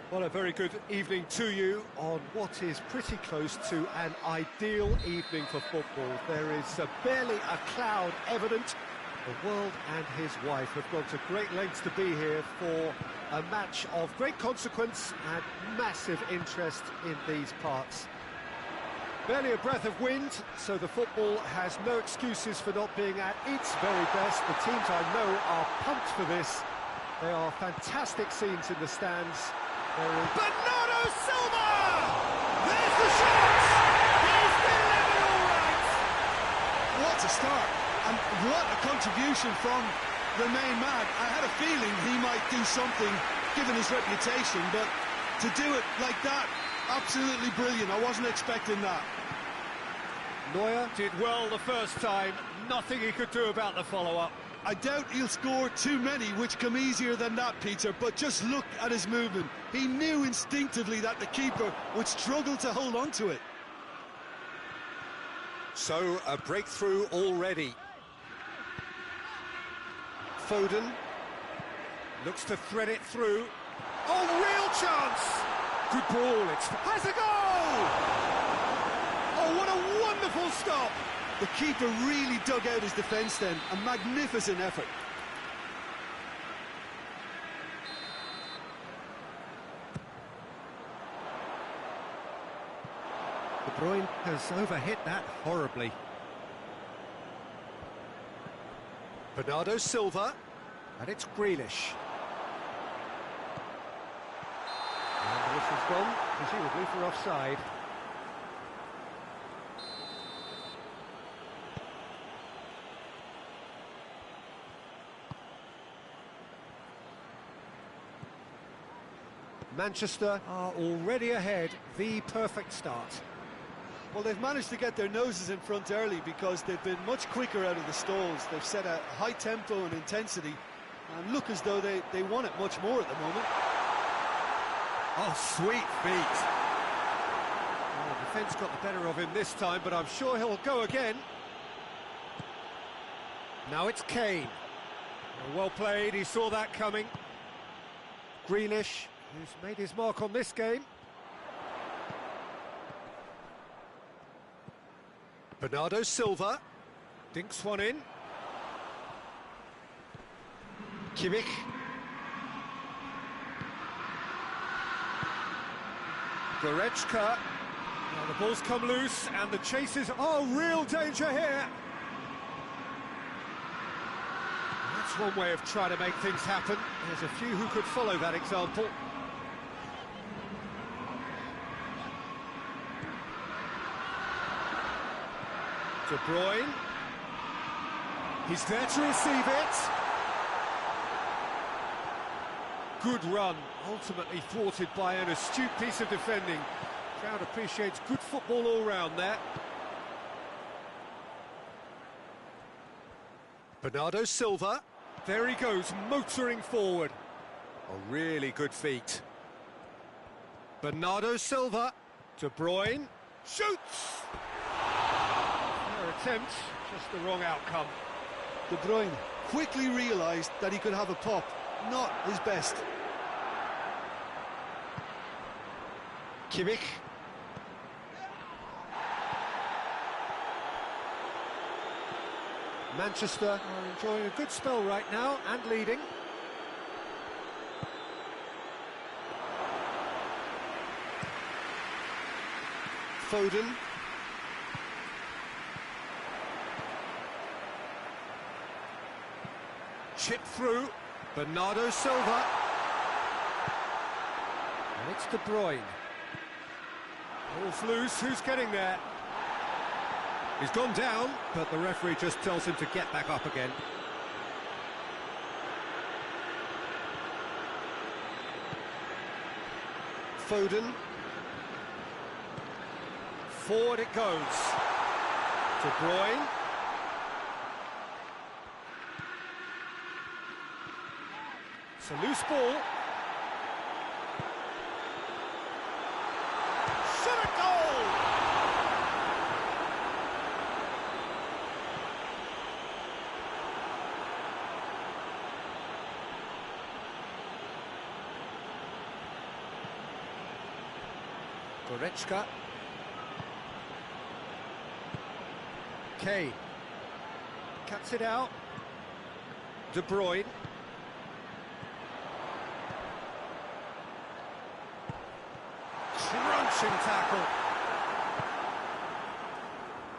S4: Well, a very good evening to you on what is pretty close to an ideal evening for football. There is barely a cloud evident. The world and his wife have gone to great lengths to be here for a match of great consequence and massive interest in these parts. Barely a breath of wind, so the football has no excuses for not being at its very best. The teams I know are pumped for this. They are fantastic scenes in the stands.
S5: Bernardo Silva! There's the shot! He's delivered all right! What a start, and what a contribution from the main man. I had a feeling he might do something, given his reputation, but to do it like that, absolutely brilliant. I wasn't expecting that.
S4: Neuer did well the first time, nothing he could do about the follow-up.
S5: I doubt he'll score too many which come easier than that, Peter, but just look at his movement. He knew instinctively that the keeper would struggle to hold on to it.
S4: So, a breakthrough already. Foden looks to thread it through. Oh, real chance! Good ball, has a goal! Oh, what a wonderful stop!
S5: The keeper really dug out his defence then. A magnificent effort.
S4: Bruyne has overhit that horribly. Bernardo Silva, and it's Grealish. And the whistle's gone, presumably for offside. Manchester are already ahead, the perfect start.
S5: Well, they've managed to get their noses in front early because they've been much quicker out of the stalls. They've set a high tempo and intensity and look as though they want it much more at the moment.
S4: Oh, sweet feet. Well, the defence got the better of him this time, but I'm sure he'll go again. Now it's Kane. Well played, he saw that coming. Grealish, who's made his mark on this game. Bernardo Silva dinks one in. Kimmich. Goretzka. Now the ball's come loose and the chase is... Oh, real danger here! That's one way of trying to make things happen. There's a few who could follow that example. De Bruyne. He's there to receive it. Good run, ultimately thwarted by an astute piece of defending. Crowd appreciates good football all round there. Bernardo Silva. There he goes, motoring forward. A really good feat. Bernardo Silva. De Bruyne. Shoots! Attempt, just the wrong outcome.
S5: De Bruyne quickly realised that he could have a pop, not his best.
S4: Kimmich. Manchester are enjoying a good spell right now and leading. Foden. Chip through, Bernardo Silva, and it's De Bruyne. Ball's loose, who's getting there? He's gone down, but the referee just tells him to get back up again. Foden. Forward it goes. De Bruyne. It's a loose ball. Shot a goal! Goretzka. Kane. Cuts it out. De Bruyne. Crunching tackle.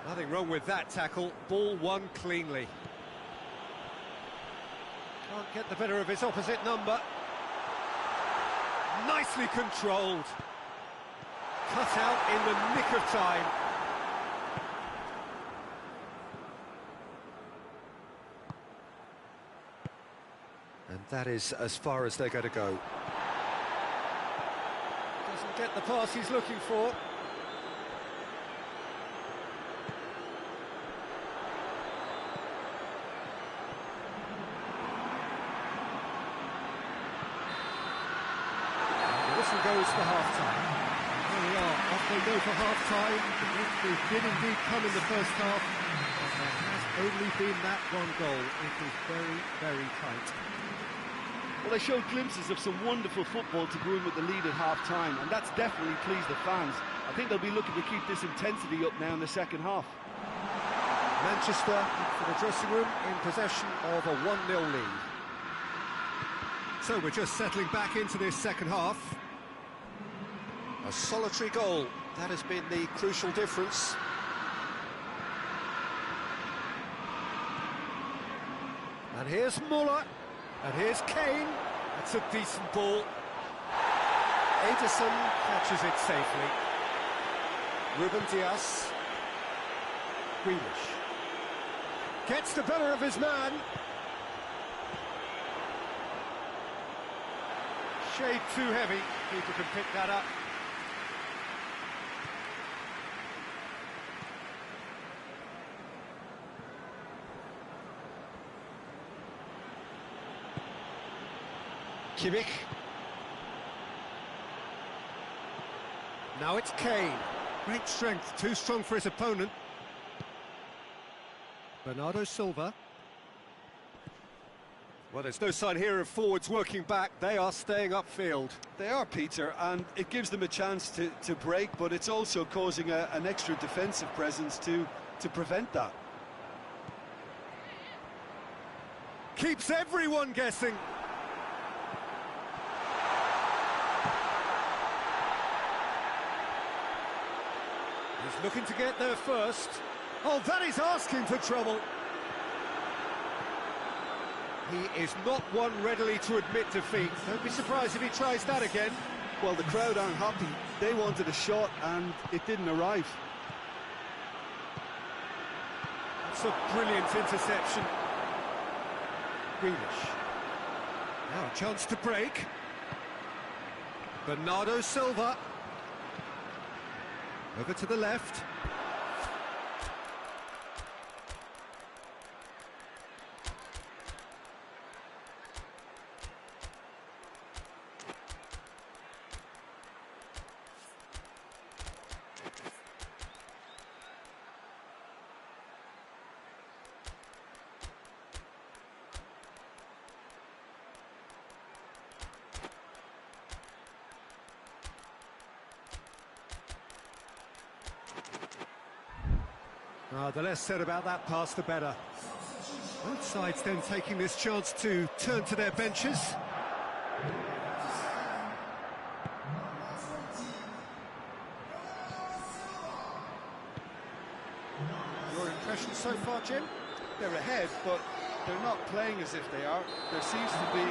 S4: Nothing wrong with that tackle. Ball won cleanly. Can't get the better of his opposite number. Nicely controlled. Cut out in the nick of time. And that is as far as they're going to go. Doesn't get the pass he's looking for. And the whistle goes for half-time. There we are, off they go for half-time. The victory did indeed come in the first half, but there has only been that one goal. It is very, very tight.
S5: Well, they showed glimpses of some wonderful football to go in with the lead at half-time, and that's definitely pleased the fans. I think they'll be looking to keep this intensity up now in the second half.
S4: Manchester, for the dressing room, in possession of a 1-0 lead. So we're just settling back into this second half. A solitary goal
S5: That has been the crucial difference. And here's Muller, and here's Kane. That's a decent ball. Ederson catches it safely. Ruben Dias. Grealish. Gets the better of his man. Shade too heavy. Keeper can pick that up. Kimmich. Now it's Kane. Great strength, too strong for his opponent. Bernardo Silva. Well, there's no sign here of forwards working back. They are staying upfield.
S6: They are, Peter, and it gives them a chance to break, but it's also causing an extra defensive presence to prevent that.
S5: Keeps everyone guessing. He's looking to get there first. Oh, that is asking for trouble. He is not one readily to admit defeat. Don't be surprised if he tries that again.
S6: Well, the crowd aren't happy. They wanted a shot, and it didn't arrive.
S5: That's a brilliant interception. Grealish. Now a chance to break. Bernardo Silva. Over to the left. The less said about that pass, the better. Both sides then taking this chance to turn to their benches. Your impression so far, Jim?
S6: They're ahead, but they're not playing as if they are. There seems to be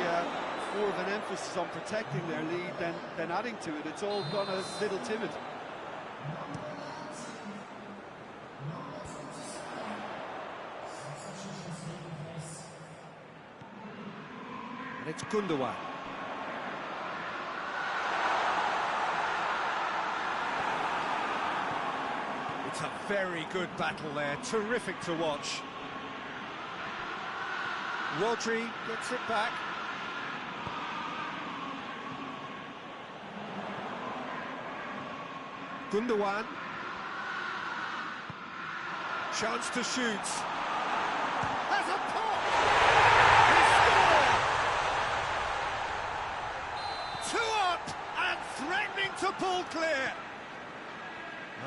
S6: more of an emphasis on protecting their lead than adding to it. It's all gone a little timid.
S5: And it's Gundogan. It's a very good battle there, terrific to watch. Rodri gets it back. Gundogan. Chance to shoot. Has a pop! He scored! 2 up and threatening to pull clear.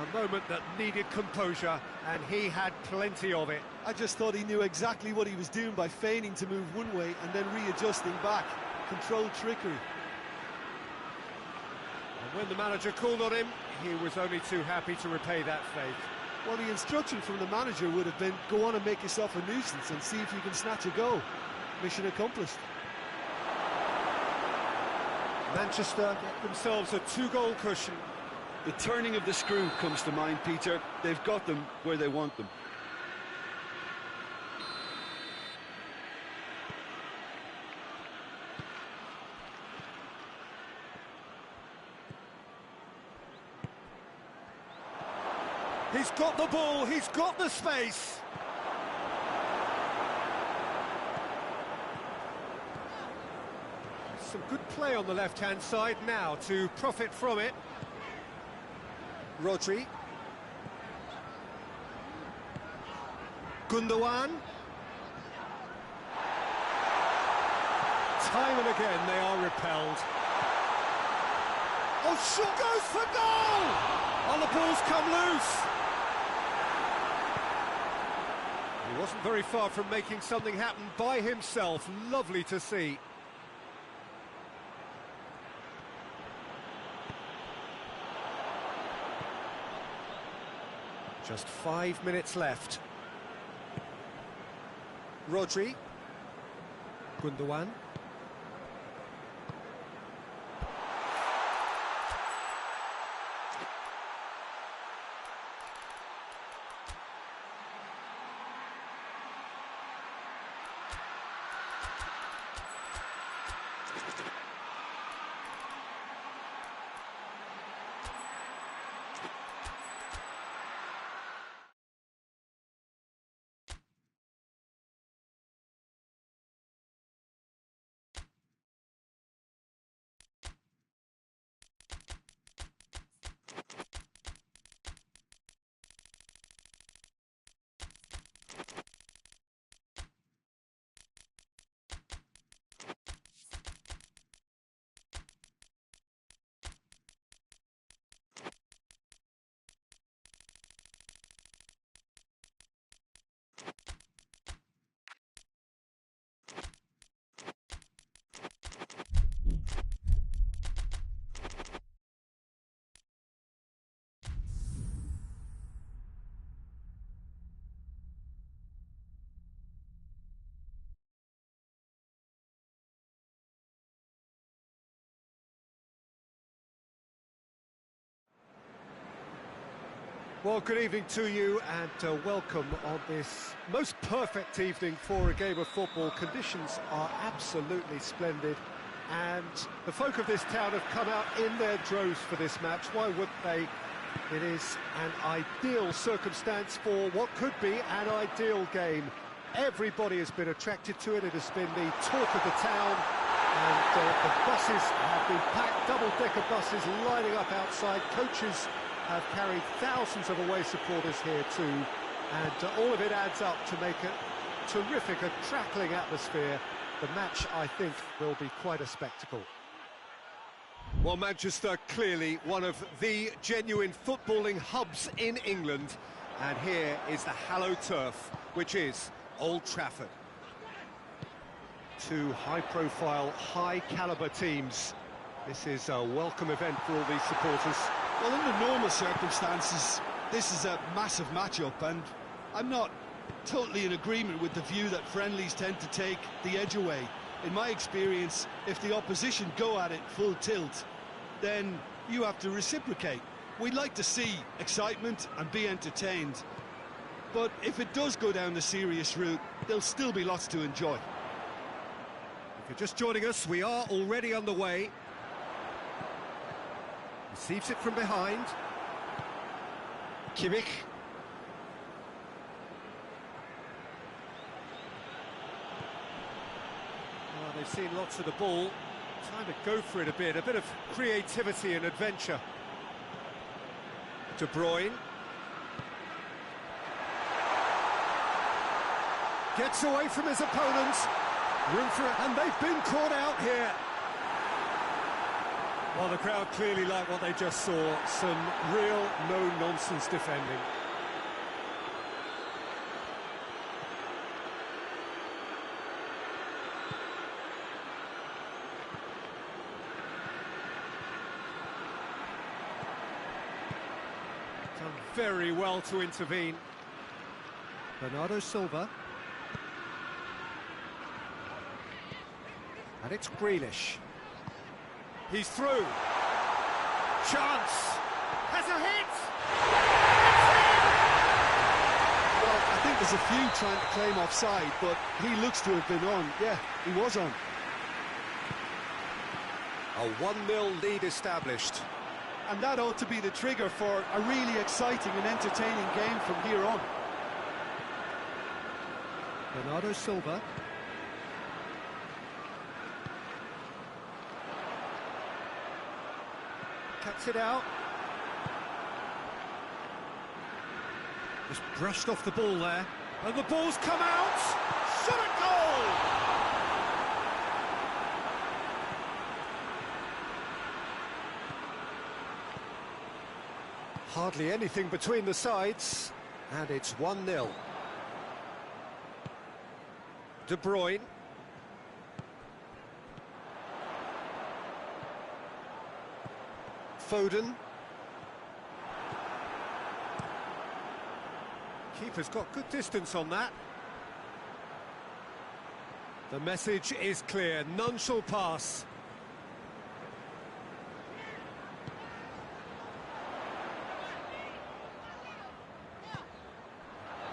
S5: A moment that needed composure, and he had plenty of it.
S6: I just thought he knew exactly what he was doing by feigning to move one way and then readjusting back. Controlled trickery.
S5: And when the manager called on him, he was only too happy to repay that favour.
S6: Well, the instruction from the manager would have been, go on and make yourself a nuisance and see if you can snatch a goal. Mission accomplished.
S5: Manchester get themselves a 2-goal cushion.
S6: The turning of the screw comes to mind, Peter. They've got them where they want them.
S5: He's got the ball, he's got the space. Some good play on the left-hand side now to profit from it. Rodri. Gundogan. Time and again they are repelled. Oh, shot goes for goal! Oh, the ball's come loose. He wasn't very far from making something happen by himself. Lovely to see. Just 5 minutes left. Rodri. Gundogan. Well, good evening to you and welcome on this most perfect evening for a game of football. Conditions are absolutely splendid and the folk of this town have come out in their droves for this match. Why wouldn't they? It is an ideal circumstance for what could be an ideal game. Everybody has been attracted to it. It has been the talk of the town and the buses have been packed, double-decker buses lining up outside. Coaches have carried thousands of away supporters here too, and all of it adds up to make a terrific, a crackling atmosphere. The match, I think, will be quite a spectacle. Well, Manchester, clearly one of the genuine footballing hubs in England, and here is the hallowed turf, which is Old Trafford. Two high-profile, high-caliber teams. This is a welcome event for all these supporters.
S6: Well, under normal circumstances, this is a massive matchup, and I'm not totally in agreement with the view that friendlies tend to take the edge away. In my experience, if the opposition go at it full tilt, then you have to reciprocate. We'd like to see excitement and be entertained, but if it does go down the serious route, there'll still be lots to enjoy.
S5: If you're just joining us, we are already underway. Receives it from behind. Kimmich. Well, they've seen lots of the ball. Time to go for it a bit of creativity and adventure. De Bruyne. Gets away from his opponent. Room for it, and they've been caught out here. Well, the crowd clearly like what they just saw. Some real no-nonsense defending. Done very well to intervene. Bernardo Silva. And it's Grealish. He's through. Chance. Has a hit.
S6: Well, I think there's a few trying to claim offside, but he looks to have been on. Yeah, he was on.
S5: A 1-0 lead established.
S6: And that ought to be the trigger for a really exciting and entertaining game from here on.
S5: Bernardo Silva. Cuts it out. Just brushed off the ball there. And the ball's come out! Shot a goal! Hardly anything between the sides. And it's 1-0. De Bruyne. Foden. Keeper's got good distance on that. The message is clear, none shall pass.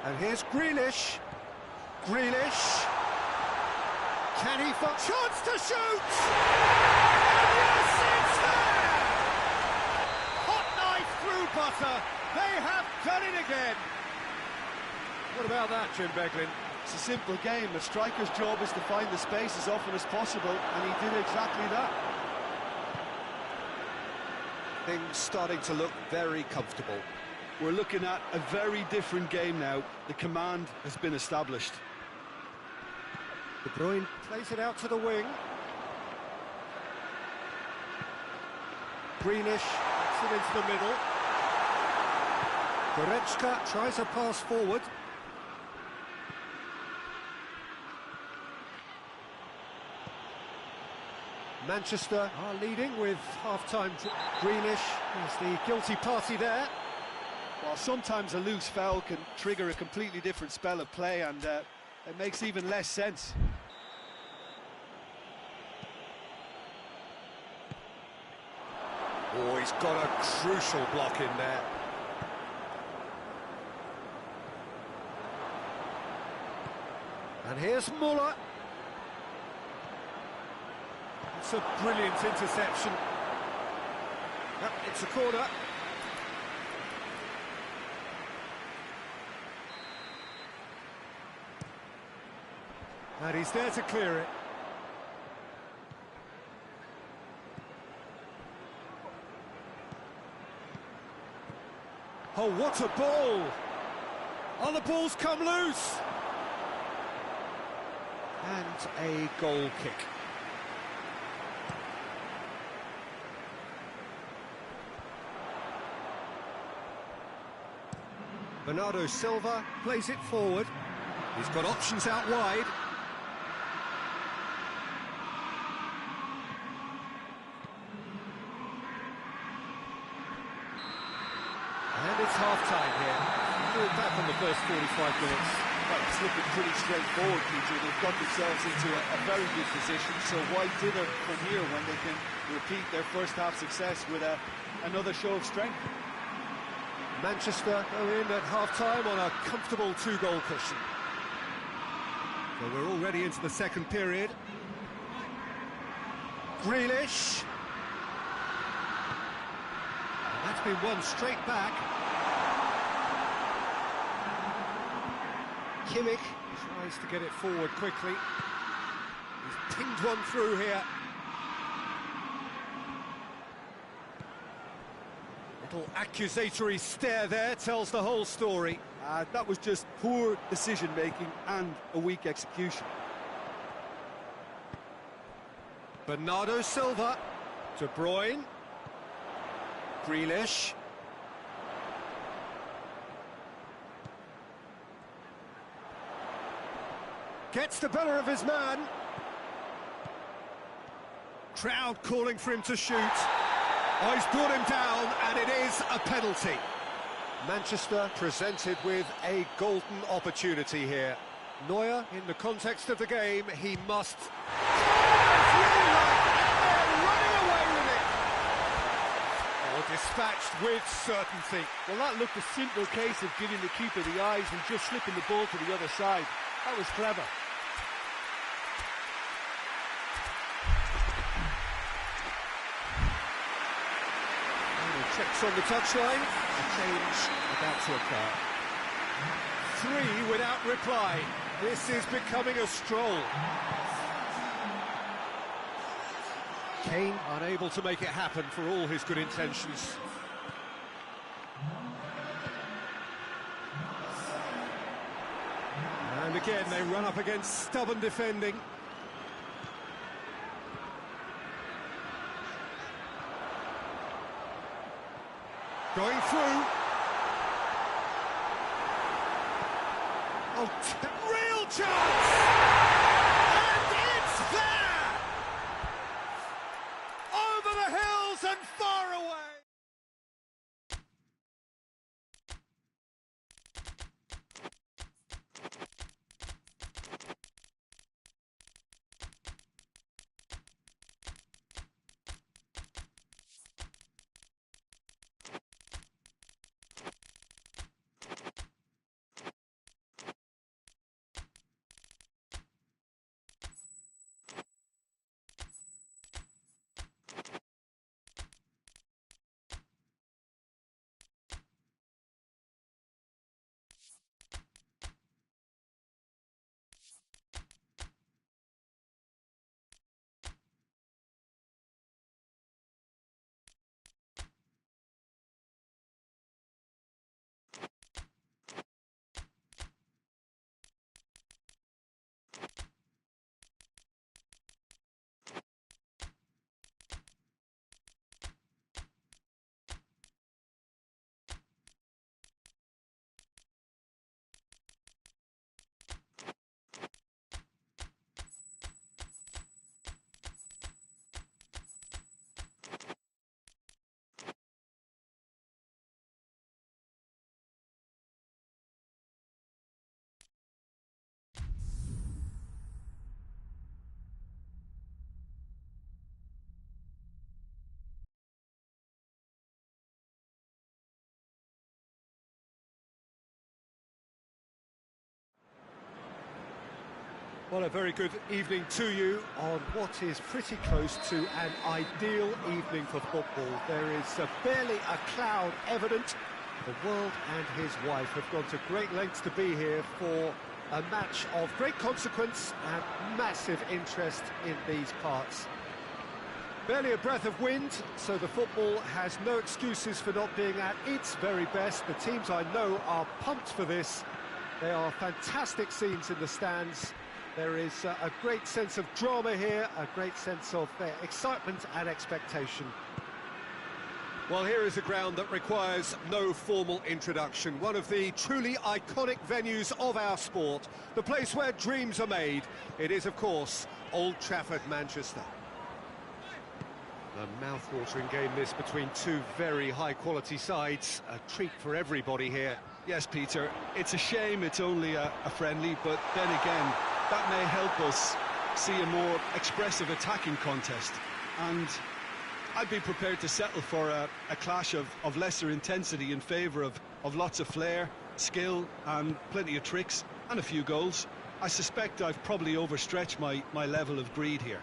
S5: And here's Grealish. Grealish. Can he find... Chance to shoot! And yes, it's there! Hot knife through butter. They have done it again. What about that, Jim Beglin?
S6: It's a simple game. A striker's job is to find the space as often as possible, and he did exactly that.
S5: Things starting to look very comfortable.
S6: We're looking at a very different game now. The command has been established.
S5: De Bruyne plays it out to the wing. Grealish puts it into the middle. Goretzka tries a pass forward. Manchester are leading with half-time. Grealish is the guilty party there.
S6: Well, sometimes a loose foul can trigger a completely different spell of play, and it makes even less sense.
S5: Oh, he's got a crucial block in there. And here's Muller. It's a brilliant interception. Yep, it's a corner. And he's there to clear it. Oh, what a ball! Oh, the ball's come loose! And a goal kick. Bernardo Silva plays it forward. He's got options out wide. And it's half-time here. Fall back on the first 45 minutes.
S6: Well, it's looking pretty straightforward, PJ. They've got themselves into a very good position, so why dither from here when they can repeat their first-half success with another show of strength?
S5: Manchester go in at half-time on a comfortable two-goal cushion. So we're already into the second period. Grealish. And that's been won straight back. Kimmich tries to get it forward quickly. He's pinged one through here. Little accusatory stare there tells the whole story.
S6: That was just poor decision-making and a weak execution.
S5: Bernardo Silva. De Bruyne. Grealish. Gets the better of his man. Crowd calling for him to shoot. Oh, he's brought him down, and it is a penalty. Manchester presented with a golden opportunity here. Neuer, in the context of the game, he must... Dispatched with certainty.
S6: Well, that looked a simple case of giving the keeper the eyes and just slipping the ball to the other side. That was clever.
S5: Checks on the touchline. A change about to occur. 3 without reply. This is becoming a stroll. Kane unable to make it happen for all his good intentions. And again, they run up against stubborn defending. Going through. Oh, real chance! And it's there! Over the hills and far away!
S4: Well, a very good evening to you on what is pretty close to an ideal evening for football. There is barely a cloud evident. The world and his wife have gone to great lengths to be here for a match of great consequence and massive interest in these parts. Barely a breath of wind, so the football has no excuses for not being at its very best. The teams I know are pumped for this. They are fantastic scenes in the stands. There is a great sense of drama here, a great sense of excitement and expectation.
S5: Well, here is a ground that requires no formal introduction. One of the truly iconic venues of our sport, the place where dreams are made. It is, of course, Old Trafford, Manchester. A mouth-watering game this between two very high-quality sides. A treat for everybody here.
S6: Yes, Peter, it's a shame it's only a friendly, but then again, that may help us see a more expressive attacking contest. And I'd be prepared to settle for a clash of lesser intensity in favour of lots of flair, skill, and plenty of tricks, and a few goals. I suspect I've probably overstretched my level of greed here.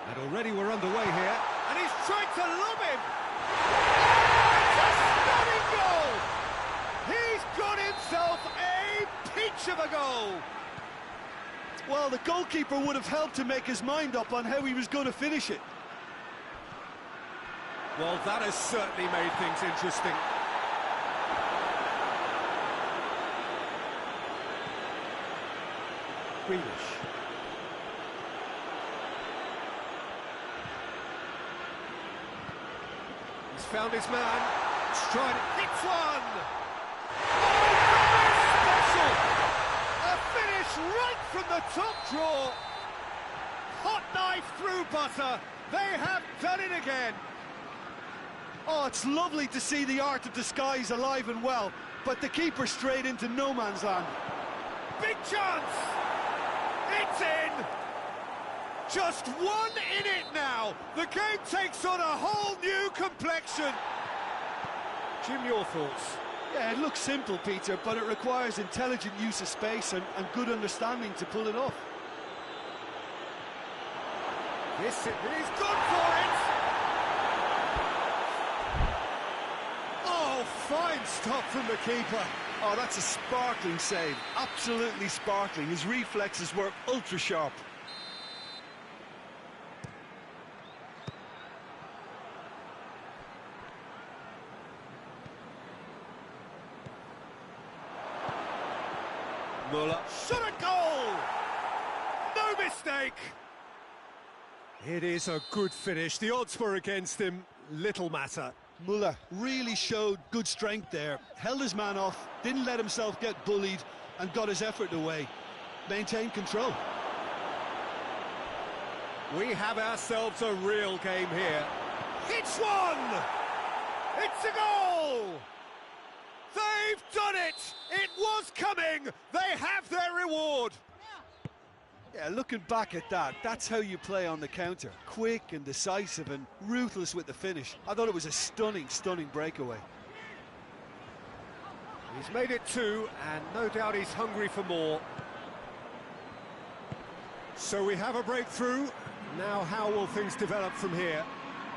S4: And already we're underway here, and he's trying to lob him! It's a stunning goal! He's got himself a peach of a goal!
S6: Well, the goalkeeper would have helped to make his mind up on how he was going to finish it.
S4: Well, that has certainly made things interesting. Grealish. He's found his man. Stride hits one! A finish right from the top draw. Hot knife through butter. They have done it again.
S6: Oh, it's lovely to see the art of disguise alive and well, but the keeper straight into no man's land.
S4: Big chance! It's in! Just one in it now. The game takes on a whole new complexion. Jim, your thoughts?
S6: Yeah, it looks simple, Peter, but it requires intelligent use of space and good understanding to pull it off.
S4: Yes, he's gone for it! Oh, fine stop from the keeper.
S6: Oh, that's a sparkling save. Absolutely sparkling. His reflexes were ultra-sharp.
S4: Muller shot a goal! No mistake! It is a good finish. The odds were against him. Little matter.
S6: Muller really showed good strength there. Held his man off, didn't let himself get bullied, and got his effort away. Maintained control.
S4: We have ourselves a real game here. It's one! It's a goal! They've done it! It was coming! They have their reward!
S6: Yeah, looking back at that, that's how you play on the counter. Quick and decisive and ruthless with the finish. I thought it was a stunning, stunning breakaway.
S4: He's made it two, and no doubt he's hungry for more. So we have a breakthrough. Now how will things develop from here?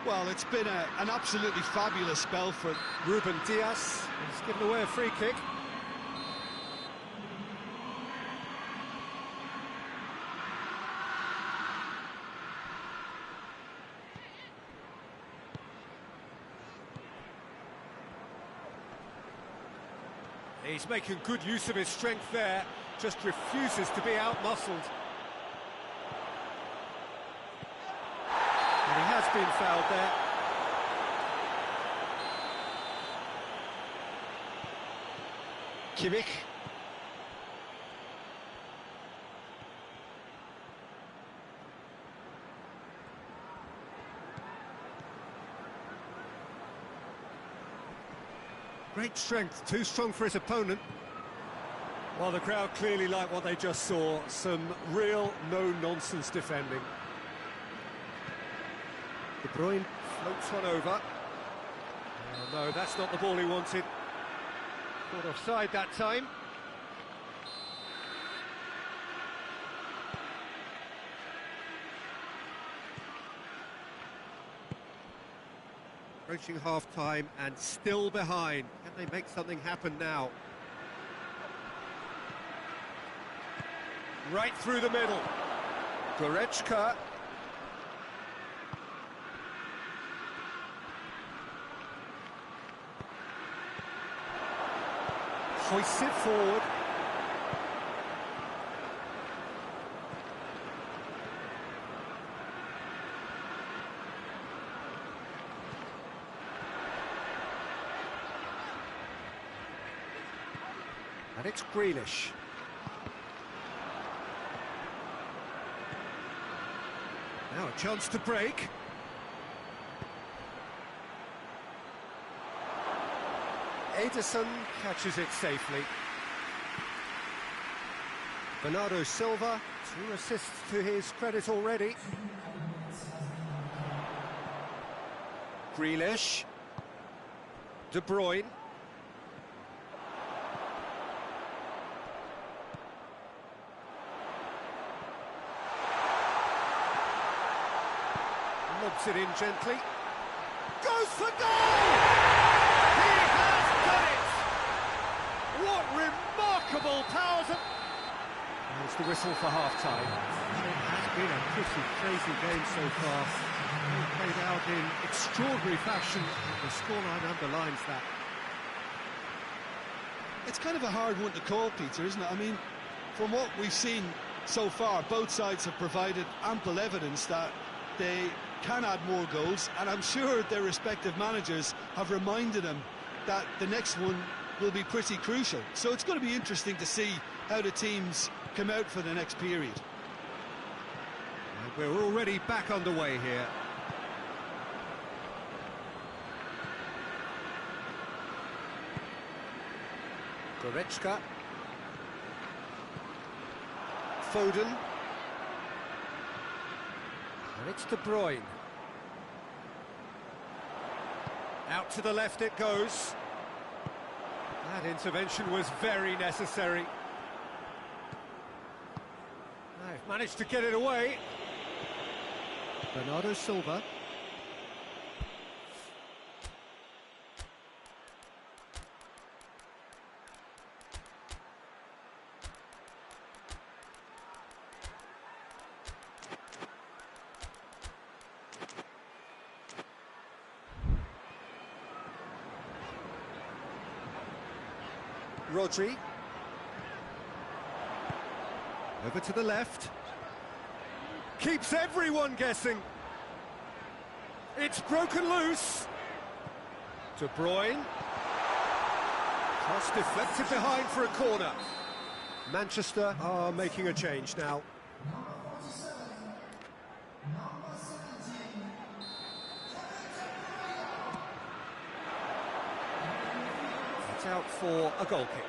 S6: Well, it's been an absolutely fabulous spell for
S4: Ruben Diaz. He's given away a free kick. He's making good use of his strength there, just refuses to be out-muscled. And he has been fouled there.
S6: Kimmich.
S4: Great strength, too strong for his opponent. Well, the crowd clearly like what they just saw. Some real no-nonsense defending. De Bruyne floats one over. Oh, no, that's not the ball he wanted. Caught offside that time. Approaching half-time and still behind. Can they make something happen now? Right through the middle. Goretzka. Hoists it forward. And it's Grealish. Now a chance to break. Ederson catches it safely. Bernardo Silva, 2 assists to his credit already. Grealish. De Bruyne. Lobs it in gently. Goes for goal! He has done it! What remarkable powers of... There's the whistle for half-time. It has been a pretty crazy game so far. All played out in extraordinary fashion. The scoreline underlines that.
S6: It's kind of a hard one to call, Peter, isn't it? I mean, from what we've seen so far, both sides have provided ample evidence that they can add more goals, and I'm sure their respective managers have reminded them that the next one will be pretty crucial. So it's going to be interesting to see how the teams come out for the next period.
S4: And we're already back underway here. Goretzka. Foden. And it's De Bruyne. Out to the left it goes. That intervention was very necessary. They've managed to get it away. Bernardo Silva. Rodri. Over to the left. Keeps everyone guessing. It's broken loose. De Bruyne. Cross deflected behind for a corner. Manchester are making a change now. It's out for a goal kick.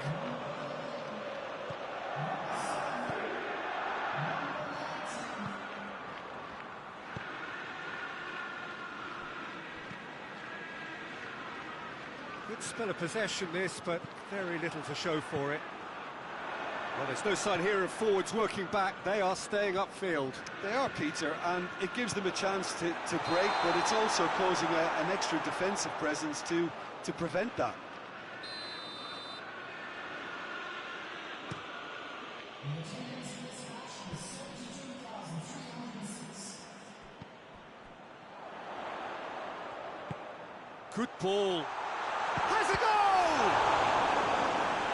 S4: Good spell of possession this, but very little to show for it. Well, there's no sign here of forwards working back. They are staying upfield.
S6: They are, Peter, and it gives them a chance to break, but it's also causing an extra defensive presence to prevent that.
S4: Good ball. Has a goal!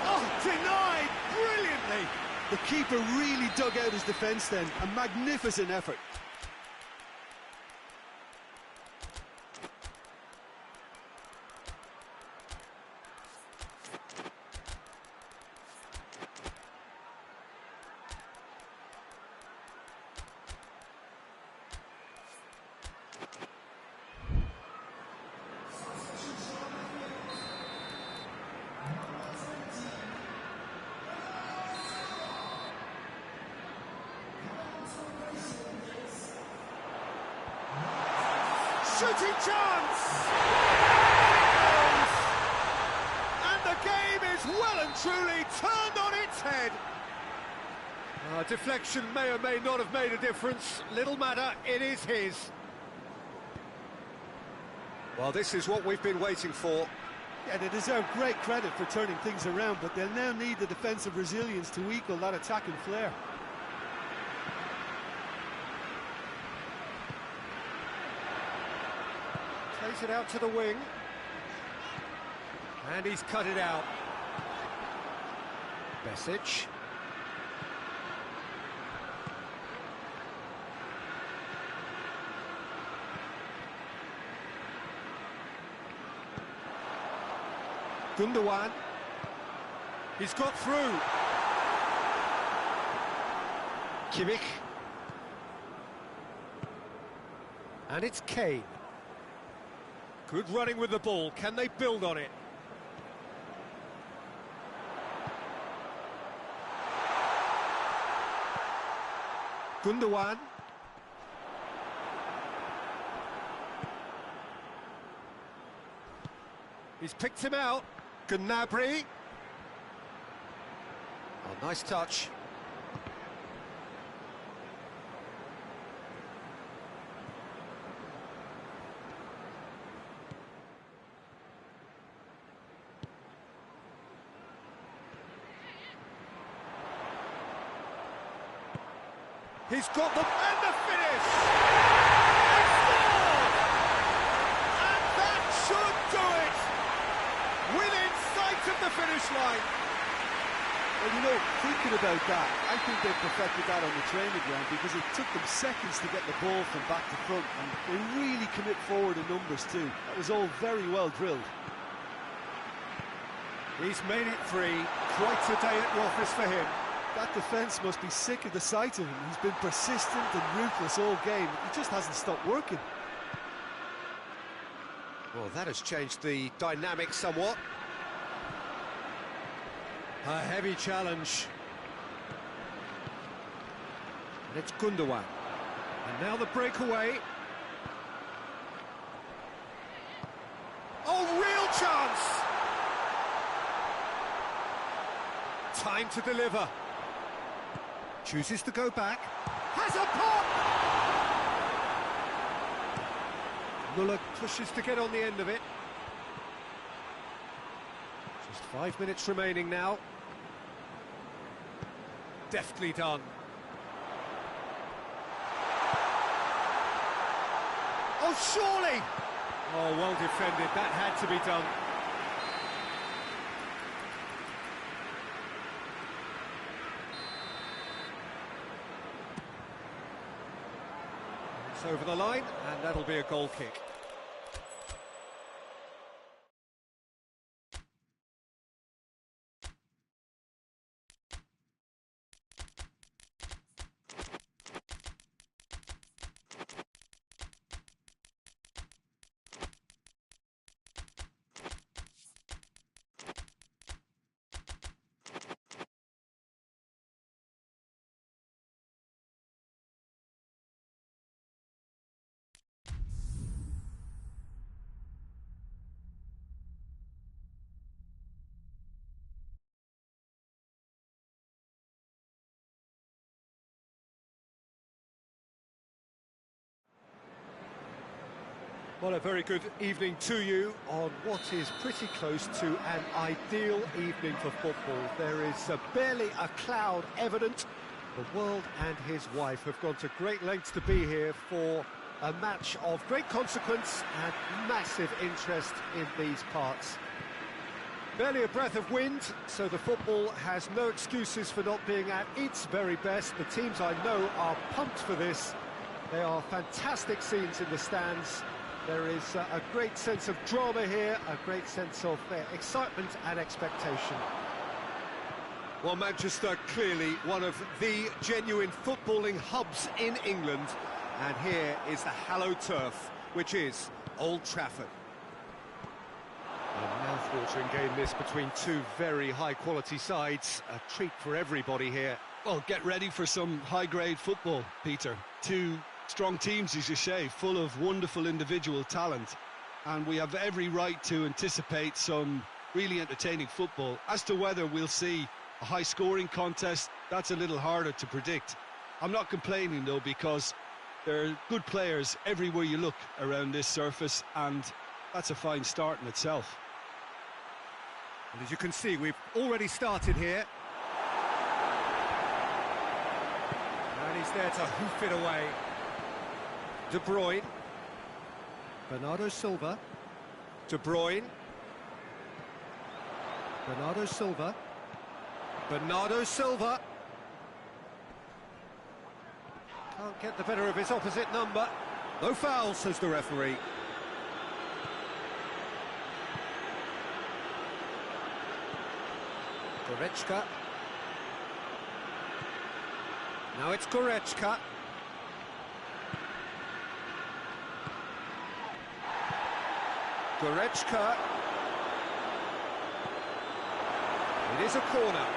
S4: Oh, denied brilliantly.
S6: The keeper really dug out his defence then. A magnificent effort.
S4: Shooting chance! And the game is well and truly turned on its head. Deflection may or may not have made a difference. Little matter, it is his.
S5: Well, this is what we've been waiting for.
S6: Yeah, they deserve great credit for turning things around, but they'll now need the defensive resilience to equal that attacking flair.
S5: Plays it out to the wing. And he's cut it out. Message. Gundogan. He's got through. Kimmich. And it's Kane. Good running with the ball. Can they build on it? Gundogan. He's picked him out. Gnabry. Oh, nice touch. He's got them, and the finish! They scored! And that should do it! Within sight of the finish line.
S6: Well, you know, thinking about that, I think they perfected that on the training ground because it took them seconds to get the ball from back to front, and they really commit forward in numbers too. That was all very well drilled.
S5: He's made it free. Quite a day at the office for him.
S6: That defence must be sick of the sight of him. He's been persistent and ruthless all game. He just hasn't stopped working.
S5: Well, that has changed the dynamic somewhat. A heavy challenge. And it's Gundogan. And now the breakaway. Oh, real chance! Time to deliver. Chooses to go back. Has a pop! Muller pushes to get on the end of it. Just 5 minutes remaining now. Deftly done. Oh, surely! Oh, well defended. That had to be done. It's over the line, and that'll be a goal kick. Well, a very good evening to you on what is pretty close to an ideal evening for football. There is barely a cloud evident. The world and his wife have gone to great lengths to be here for a match of great consequence and massive interest in these parts. Barely a breath of wind, so the football has no excuses for not being at its very best. The teams I know are pumped for this. There are fantastic scenes in the stands. There is a great sense of drama here, a great sense of excitement and expectation. Well, Manchester, clearly one of the genuine footballing hubs in England. And here is the hallowed turf, which is Old Trafford. A mouth-watering game this between two very high-quality sides. A treat for everybody here.
S7: Well, get ready for some high-grade football, Peter. Two strong teams, as you say, full of wonderful individual talent, and we have every right to anticipate some really entertaining football. As to whether we'll see a high-scoring contest, that's a little harder to predict. I'm not complaining, though, because there are good players everywhere you look around this surface, and That's a fine start in itself.
S5: And as you can see, we've already started here. And he's there to hoof it away. De Bruyne. Bernardo Silva. De Bruyne. Bernardo Silva. Bernardo Silva. Can't get the better of his opposite number. No foul, says the referee. Goretzka. Now it's Goretzka. Goretzka. It is a corner.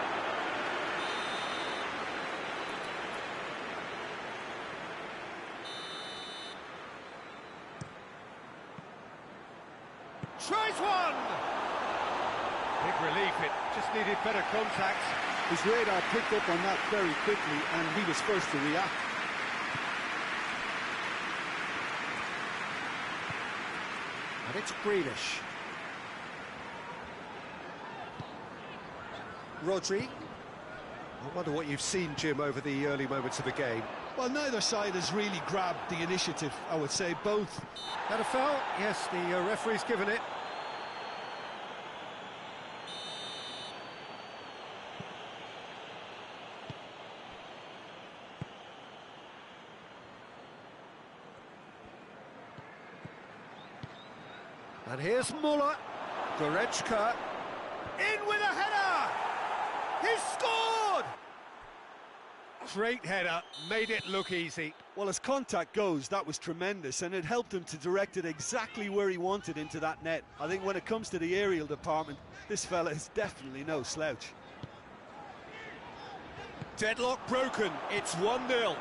S5: Tries one! Big relief, it just needed better contact.
S6: His radar picked up on that very quickly, and he was first to react.
S5: And it's Grealish. Rodri. I wonder what you've seen, Jim, over the early moments of the game.
S7: Well, neither side has really grabbed the initiative, I would say. Both.
S5: Had a foul? Yes, the referee's given it. And here's Muller. Goretzka. In with a header! He's scored! Great header, made it look easy.
S7: Well, as contact goes, that was tremendous, and it helped him to direct it exactly where he wanted into that net. I think when it comes to the aerial department, this fella is definitely no slouch.
S5: Deadlock broken, it's 1-0.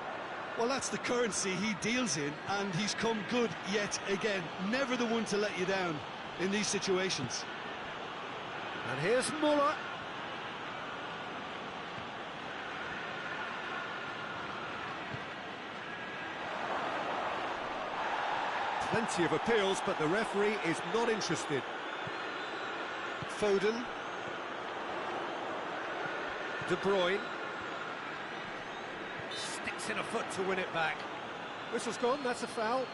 S7: Well, that's the currency he deals in, and he's come good yet again. Never the one to let you down in these situations.
S5: And here's Muller. Plenty of appeals, but the referee is not interested. Foden. De Bruyne. Sticks in a foot to win it back. Whistle's gone, that's a foul.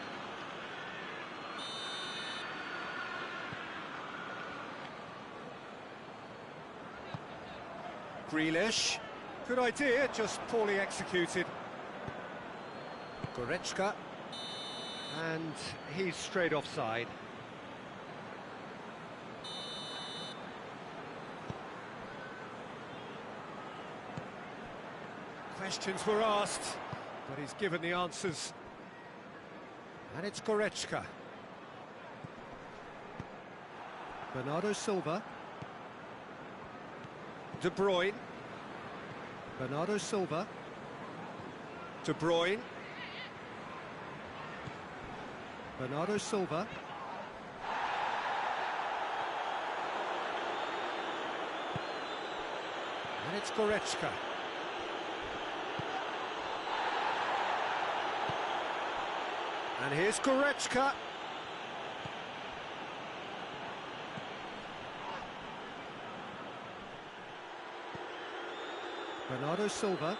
S5: Grealish. Good idea, just poorly executed. Goretzka. And he's straight offside. Questions were asked, but he's given the answers. And it's Goretzka. Bernardo Silva. De Bruyne. Bernardo Silva. De Bruyne. Bernardo Silva. And it's Goretzka. And here's Goretzka. Bernardo Silva.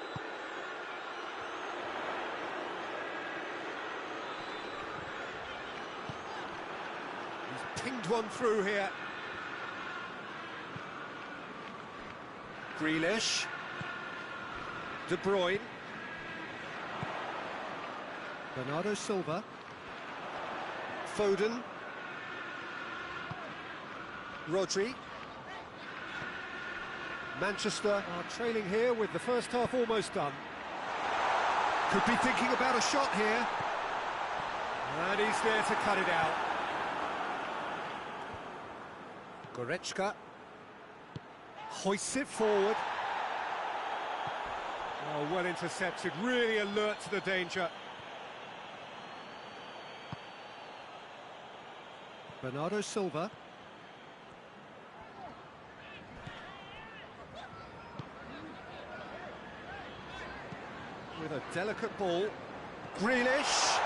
S5: He's pinged one through here. Grealish. De Bruyne. Bernardo Silva. Foden. Rodri. Manchester are trailing here with the first half almost done. Could be thinking about a shot here. And he's there to cut it out. Goretzka hoists it forward. Oh, well intercepted, really alert to the danger. Bernardo Silva. With a delicate ball. Grealish.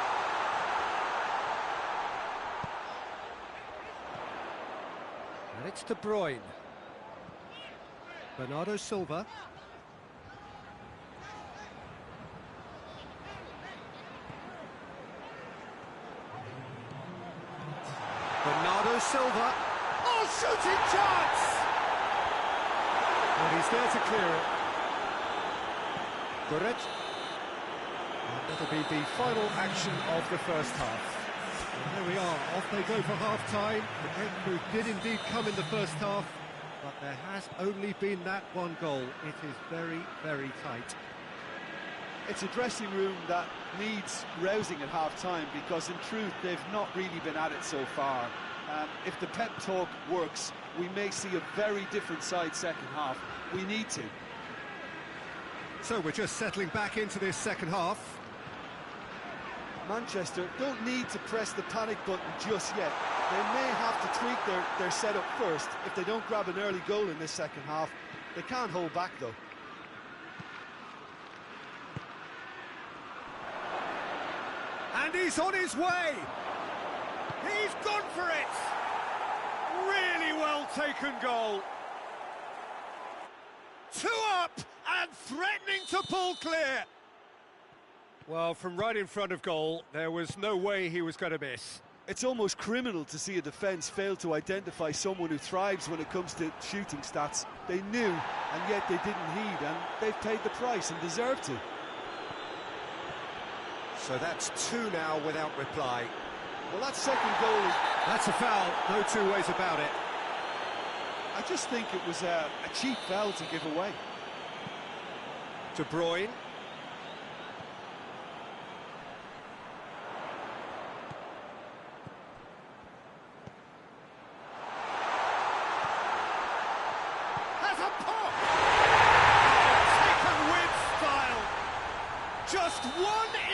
S5: And it's De Bruyne. Bernardo Silva. Bernardo Silva. Oh, shooting chance! And he's there to clear it. Gurret. And that'll be the final action of the first half. And there we are, off they go for half-time. The breakthrough did indeed come in the first half, but there has only been that one goal. It is very, very tight.
S6: It's a dressing room that needs rousing at half-time, because in truth they've not really been at it so far. If the pep talk works, we may see a very different side second half. We need to.
S5: So we're just settling back into this second half.
S6: Manchester don't need to press the panic button just yet. They may have to tweak their setup first. If they don't grab an early goal in this second half, they can't hold back though.
S5: And he's on his way! He's gone for it! Really well taken goal. 2 up and threatening to pull clear. Well, from right in front of goal, there was no way he was going to miss.
S6: It's almost criminal to see a defence fail to identify someone who thrives when it comes to shooting stats. They knew, and yet they didn't heed, and they've paid the price and deserve to.
S5: So that's 2 now without reply.
S6: Well, that second goal is...
S5: That's a foul, no two ways about it.
S6: I just think it was a cheap foul to give away.
S5: De Bruyne. Has a pop! Taken with style. Just 1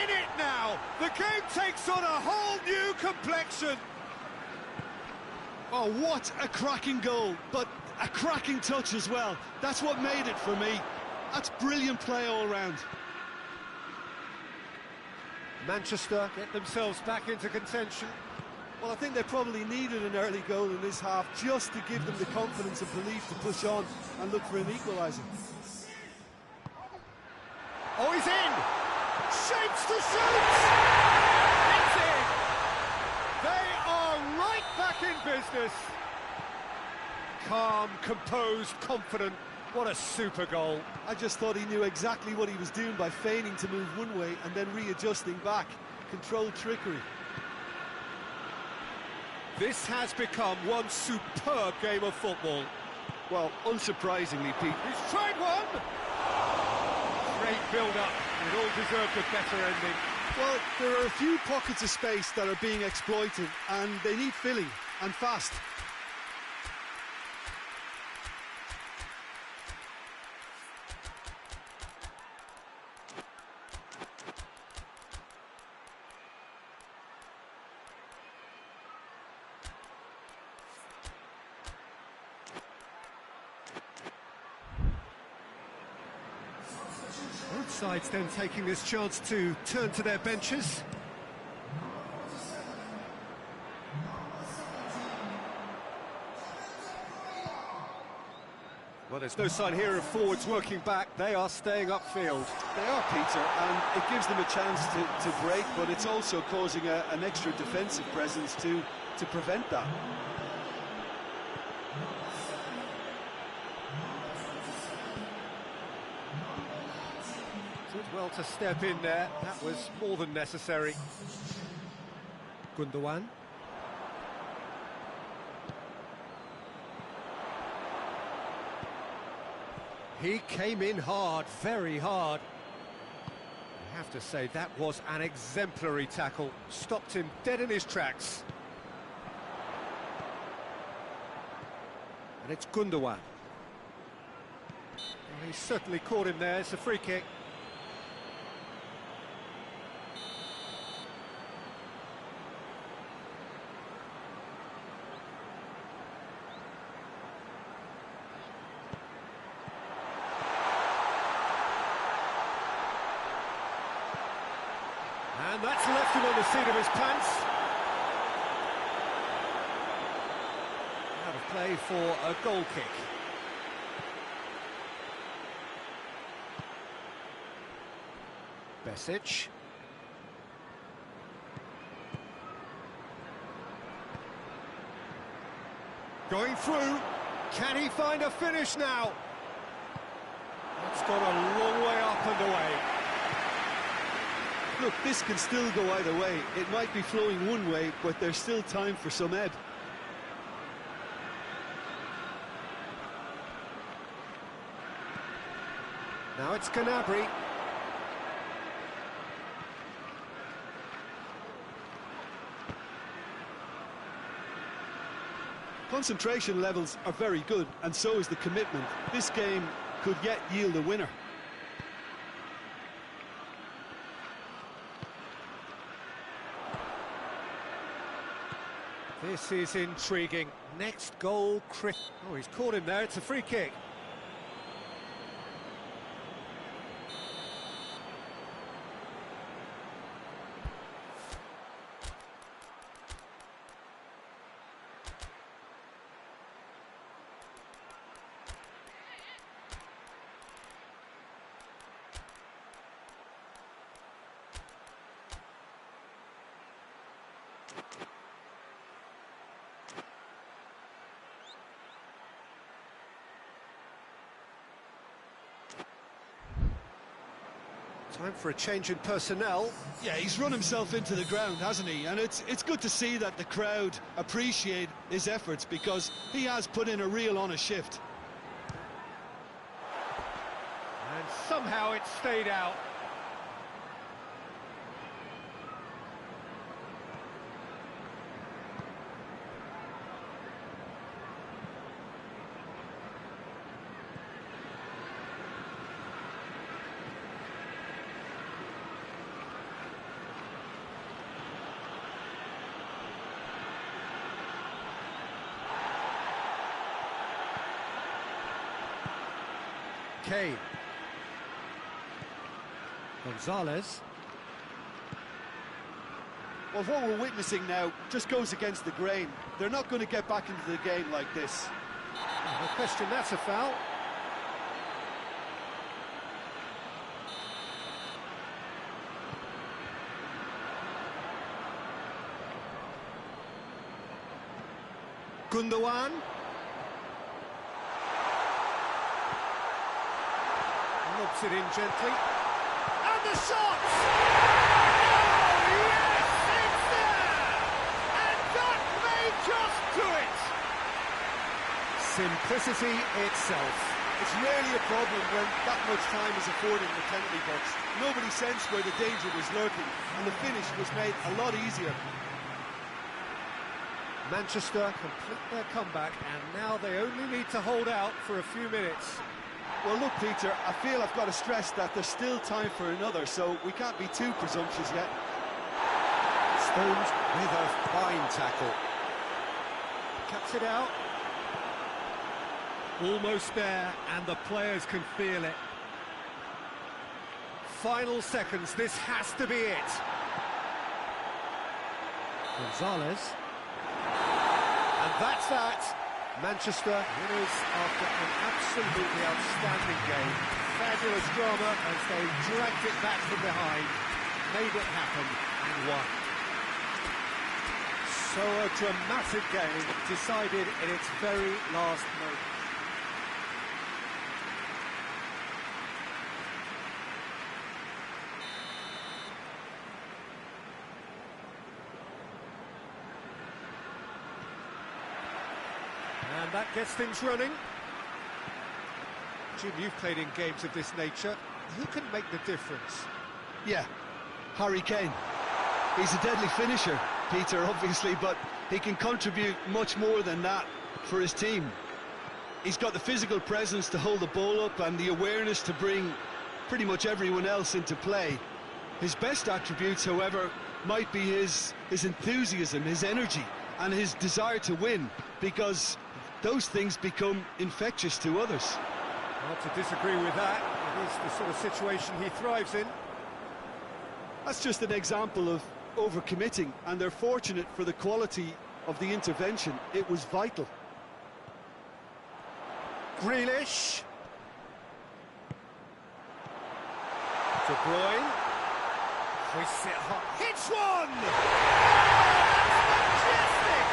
S5: in it now. The game takes on a whole new complexion.
S6: Oh, what a cracking goal, but a cracking touch as well. That's what made it for me. That's brilliant play all round.
S5: Manchester get themselves back into contention.
S6: Well, I think they probably needed an early goal in this half just to give them the confidence and belief to push on and look for an equaliser.
S5: Oh, he's in! Shapes to shoot! It's in! They are right back in business. Calm, composed, confident. What a super goal.
S6: I just thought he knew exactly what he was doing by feigning to move one way and then readjusting back. Controlled trickery.
S5: This has become one superb game of football.
S6: Well, unsurprisingly, Pete.
S5: He's tried one! Great build-up. It all deserved a better ending.
S6: Well, there are a few pockets of space that are being exploited, and they need filling, and fast.
S5: Both sides then taking this chance to turn to their benches. Well, there's no sign here of forwards working back. They are staying upfield.
S6: They are, Peter, and it gives them a chance to break, but it's also causing an extra defensive presence to prevent that.
S5: Did well to step in there. That was more than necessary. Gundogan. He came in hard, very hard. I have to say, that was an exemplary tackle. Stopped him dead in his tracks. And it's Gundogan. Well, he certainly caught him there. It's a free kick. And that's left him on the seat of his pants. Out of play for a goal kick. Besic. Going through. Can he find a finish now? It's got a long way up and away.
S7: Look, this can still go either way. It might be flowing one way, but there's still time for some ebb.
S5: Now it's Gnabry.
S7: Concentration levels are very good, and so is the commitment. This game could yet yield a winner.
S5: This is intriguing. Next goal, Chris. Oh, he's caught him there. It's a free kick. Time for a change in personnel.
S7: Yeah, he's run himself into the ground, hasn't he? And it's good to see that the crowd appreciate his efforts, because he has put in a real honest shift.
S5: And somehow it stayed out. Kane. Gonzalez.
S7: Well, what we're witnessing now just goes against the grain. They're not going to get back into the game like this.
S5: No question, that's a foul. Gundogan. Lobs it in gently. And the shot! Oh, yes, it's there! And that may just do it! Simplicity itself.
S7: It's rarely a problem when that much time is afforded in the penalty box. Nobody sensed where the danger was lurking, and the finish was made a lot easier.
S5: Manchester complete their comeback, and now they only need to hold out for a few minutes.
S7: Well, look, Peter, I feel I've got to stress that there's still time for another, so we can't be too presumptuous yet.
S5: Stones with a fine tackle. Cuts it out. Almost there, and the players can feel it. Final seconds, this has to be it. Gonzalez. And that's that. Manchester winners after an absolutely outstanding game. Fabulous drama as they dragged it back from behind, made it happen and won. So a dramatic game decided in its very last moment. And that gets things running. Jim, you've played in games of this nature. Who can make the difference?
S7: Yeah, Harry Kane. He's a deadly finisher, Peter, obviously, but he can contribute much more than that for his team. He's got the physical presence to hold the ball up and the awareness to bring pretty much everyone else into play. His best attributes, however, might be his enthusiasm, his energy, and his desire to win, because those things become infectious to others.
S5: Hard to disagree with that. It is the sort of situation he thrives in.
S7: That's just an example of overcommitting, and they're fortunate for the quality of the intervention. It was vital.
S6: Grealish. De Bruyne. Hoists it hot. Hits one! Majestic!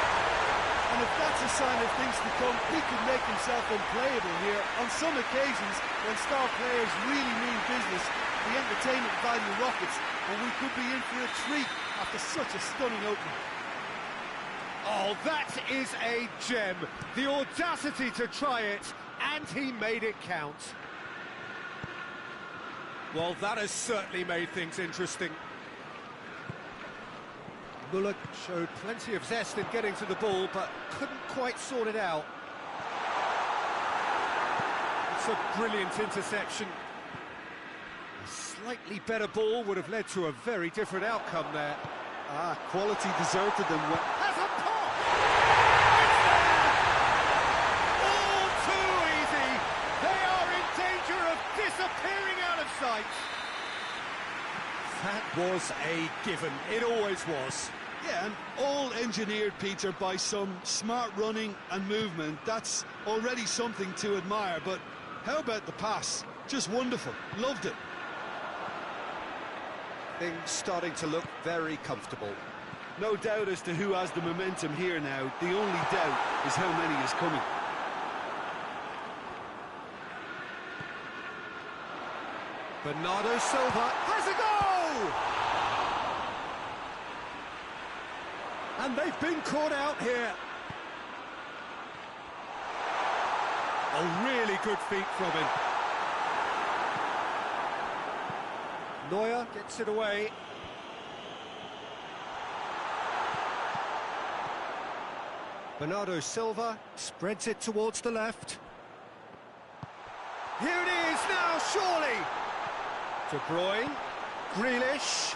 S5: And if that's a sign of things to come, he could make himself unplayable here. On some occasions, when star players really mean business, the entertainment value rockets, and we could be in for a treat after such a stunning opening.
S6: Oh, that is a gem. The audacity to try it, and he made it count. Well, that has certainly made things interesting. Muller showed plenty of zest in getting to the ball, but couldn't quite sort it out. It's a brilliant interception. A slightly better ball would have led to a very different outcome there.
S5: Ah, quality deserted them.
S6: Has a pop! It's there! All too easy! They are in danger of disappearing out of sight! That was a given. It always was.
S5: Yeah, and all engineered, Peter, by some smart running and movement. That's already something to admire, but how about the pass? Just wonderful. Loved it.
S6: Things starting to look very comfortable.
S5: No doubt as to who has the momentum here now. The only doubt is how many is coming.
S6: Bernardo Silva has a goal! And they've been caught out here. A really good feat from him. Neuer gets it away. Bernardo Silva spreads it towards the left. Here it is now, surely! De Bruyne, Grealish.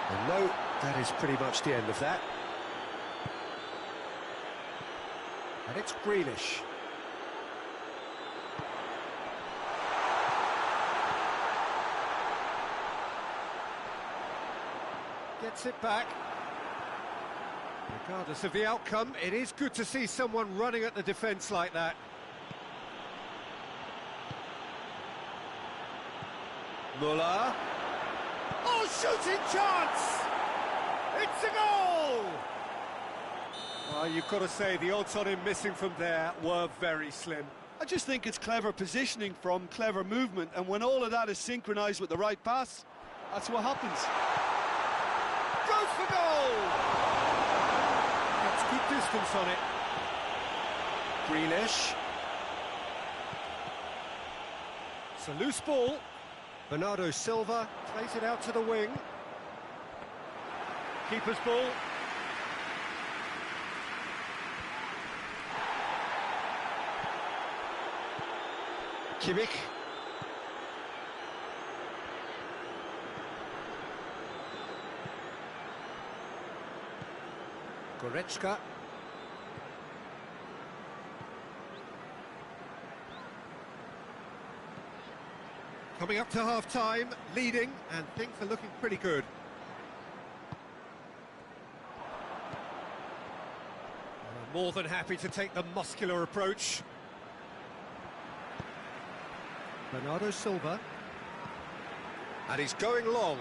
S6: And no, that is pretty much the end of that. And it's Grealish. Gets it back. Regardless of the outcome, it is good to see someone running at the defence like that. Muller. Oh, shooting chance! It's a goal! Well, you've got to say the odds on him missing from there were very slim.
S5: I just think it's clever positioning from clever movement, and when all of that is synchronised with the right pass, that's what happens.
S6: Goes for goal! Gets good distance on it. Grealish. It's a loose ball. Bernardo Silva plays it out to the wing. Keeper's ball. Kimmich. Goretzka. Coming up to half-time, leading, and things are looking pretty good. More than happy to take the muscular approach. Bernardo Silva. And he's going long.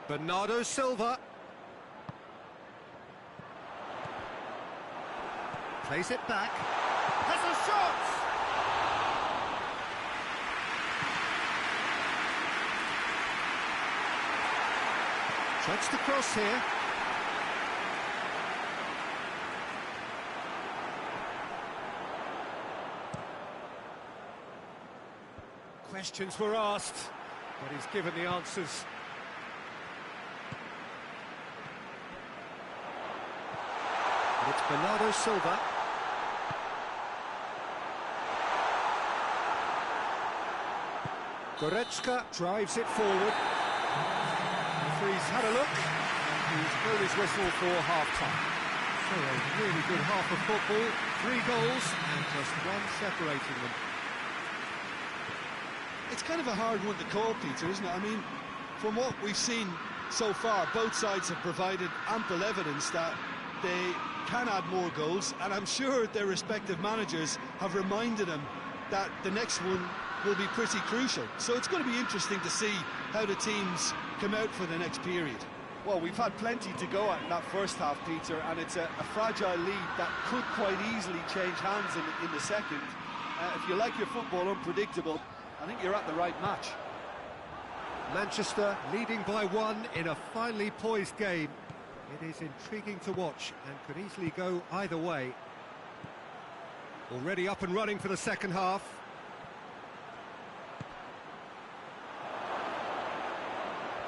S6: Bernardo Silva. Plays it back. Has a shot! Tries to cross here. Questions were asked, but he's given the answers. And it's Bernardo Silva. Goretzka drives it forward. Referee's had a look. He's blown his whistle for half-time.
S4: So a really good half of football, 3 goals and just 1 separating them.
S7: It's kind of a hard one to call, Peter, isn't it? I mean, from what we've seen so far, both sides have provided ample evidence that they can add more goals, and I'm sure their respective managers have reminded them that the next one will be pretty crucial. So it's going to be interesting to see how the teams come out for the next period.
S6: Well, we've had plenty to go at in that first half, Peter, and it's a fragile lead that could quite easily change hands in the second. If you like your football unpredictable, I think you're at the right match.
S4: Manchester leading by 1 in a finely poised game. It is intriguing to watch and could easily go either way. Already up and running for the second half.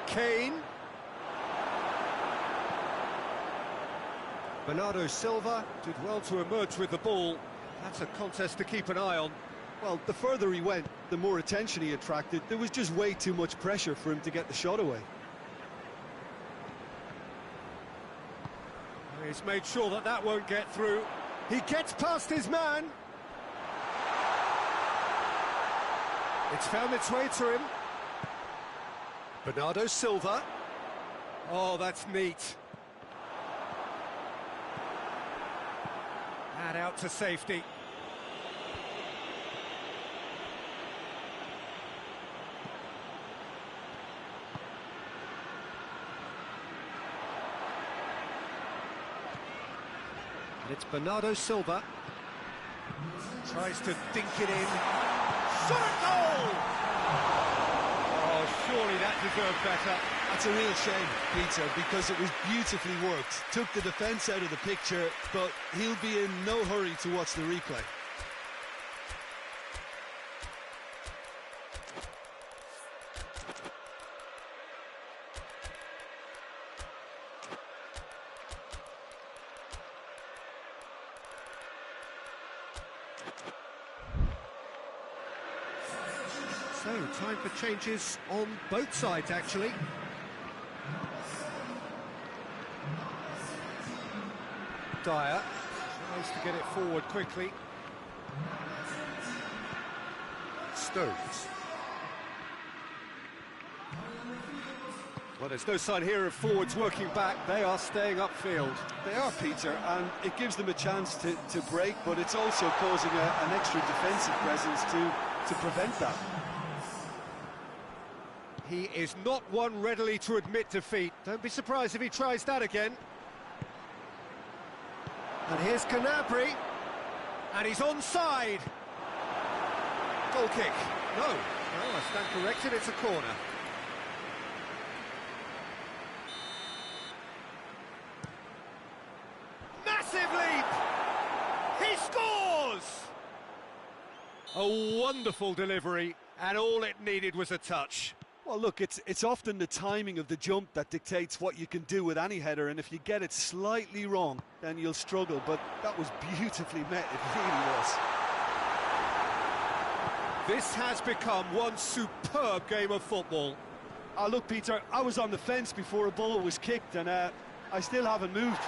S4: Kane. Bernardo Silva did well to emerge with the ball. That's a contest to keep an eye on.
S7: Well, the further he went, the more attention he attracted. There was just way too much pressure for him to get the shot away.
S4: He's made sure that that won't get through. He gets past his man. It's found its way to him. Bernardo Silva. Oh, that's neat. And out to safety. And it's Bernardo Silva. Tries to dink it in. Shot at goal! Oh, surely that deserved better.
S7: That's a real shame, Peter, because it was beautifully worked. Took the defence out of the picture, but he'll be in no hurry to watch the replay.
S4: So, time for changes on both sides, actually. Dyer tries to get it forward quickly. Stones. Well, there's no sign here of forwards working back. They are staying upfield.
S7: They are, Peter, and it gives them a chance to break, but it's also causing an extra defensive presence to prevent that.
S4: He is not one readily to admit defeat. Don't be surprised if he tries that again. And here's Canabry. And he's onside. Goal kick. No, I stand corrected, it's a corner. Massive leap! He scores! A wonderful delivery, and all it needed was a touch.
S7: Well, look, it's often the timing of the jump that dictates what you can do with any header, and if you get it slightly wrong, then you'll struggle, but that was beautifully met, it really was.
S4: This has become one superb game of football.
S7: Look, Peter, I was on the fence before a ball was kicked, and I still haven't moved.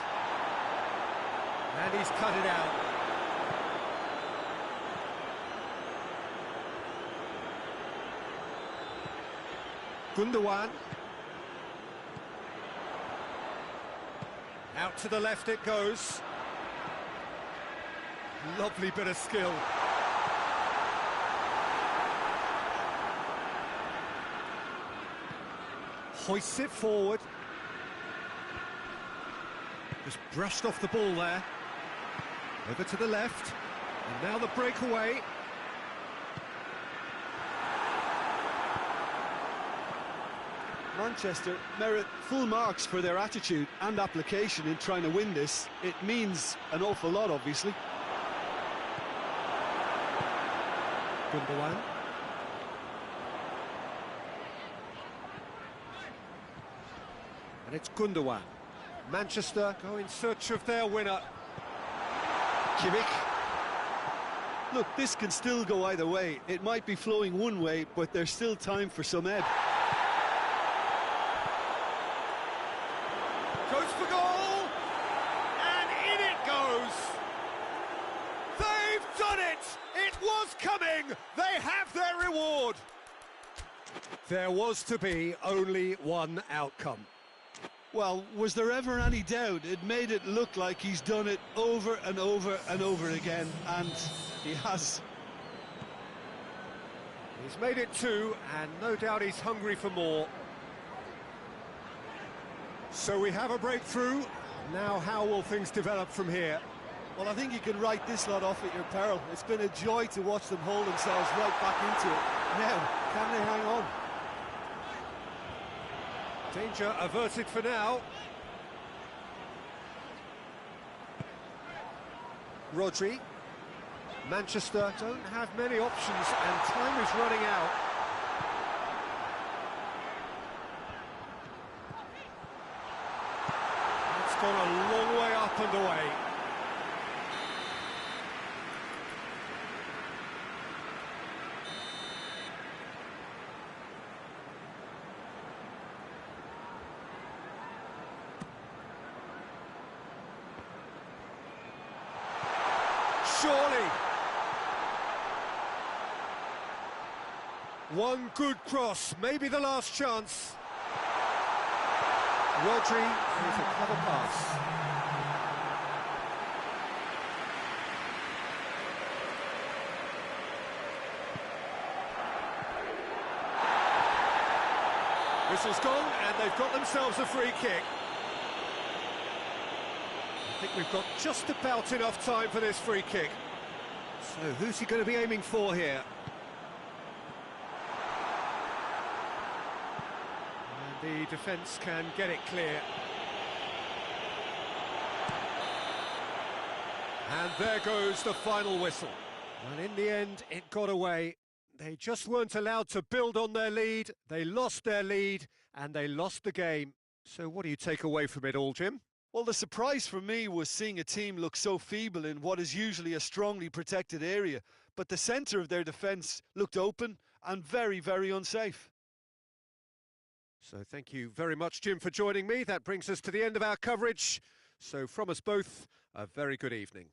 S4: And he's cut it out. Gundogan. Out to the left it goes. Lovely bit of skill. Hoists it forward. Just brushed off the ball there. Over to the left. And now the breakaway.
S7: Manchester merit full marks for their attitude and application in trying to win this. It means an awful lot, obviously.
S4: Gundogan. And it's Gundogan. Manchester go in search of their winner. Kimmich.
S7: Look, this can still go either way. It might be flowing one way, but there's still time for some ebb.
S4: Goes for goal! And in it was coming! They have their reward! There was to be only one outcome.
S7: Well, was there ever any doubt? It made it look like he's done it over and over and over again, and he has.
S4: He's made it 2, and no doubt he's hungry for more. So we have a breakthrough. Now how will things develop from here?
S7: Well, I think you can write this lot off at your peril. It's been a joy to watch them hold themselves right back into it. Now, can they hang on?
S4: Danger averted for now. Rodri. Manchester don't have many options and time is running out. It's gone a long way up and away. Surely. One good cross, maybe the last chance. Rodri with a clever pass. Whistle's gone and they've got themselves a free kick. I think we've got just about enough time for this free kick. So who's he going to be aiming for here? And the defence can get it clear. And there goes the final whistle. And in the end, it got away. They just weren't allowed to build on their lead. They lost their lead and they lost the game. So what do you take away from it all, Jim?
S7: Well, the surprise for me was seeing a team look so feeble in what is usually a strongly protected area, but the centre of their defence looked open and very, very unsafe.
S4: So thank you very much, Jim, for joining me. That brings us to the end of our coverage. So from us both, a very good evening.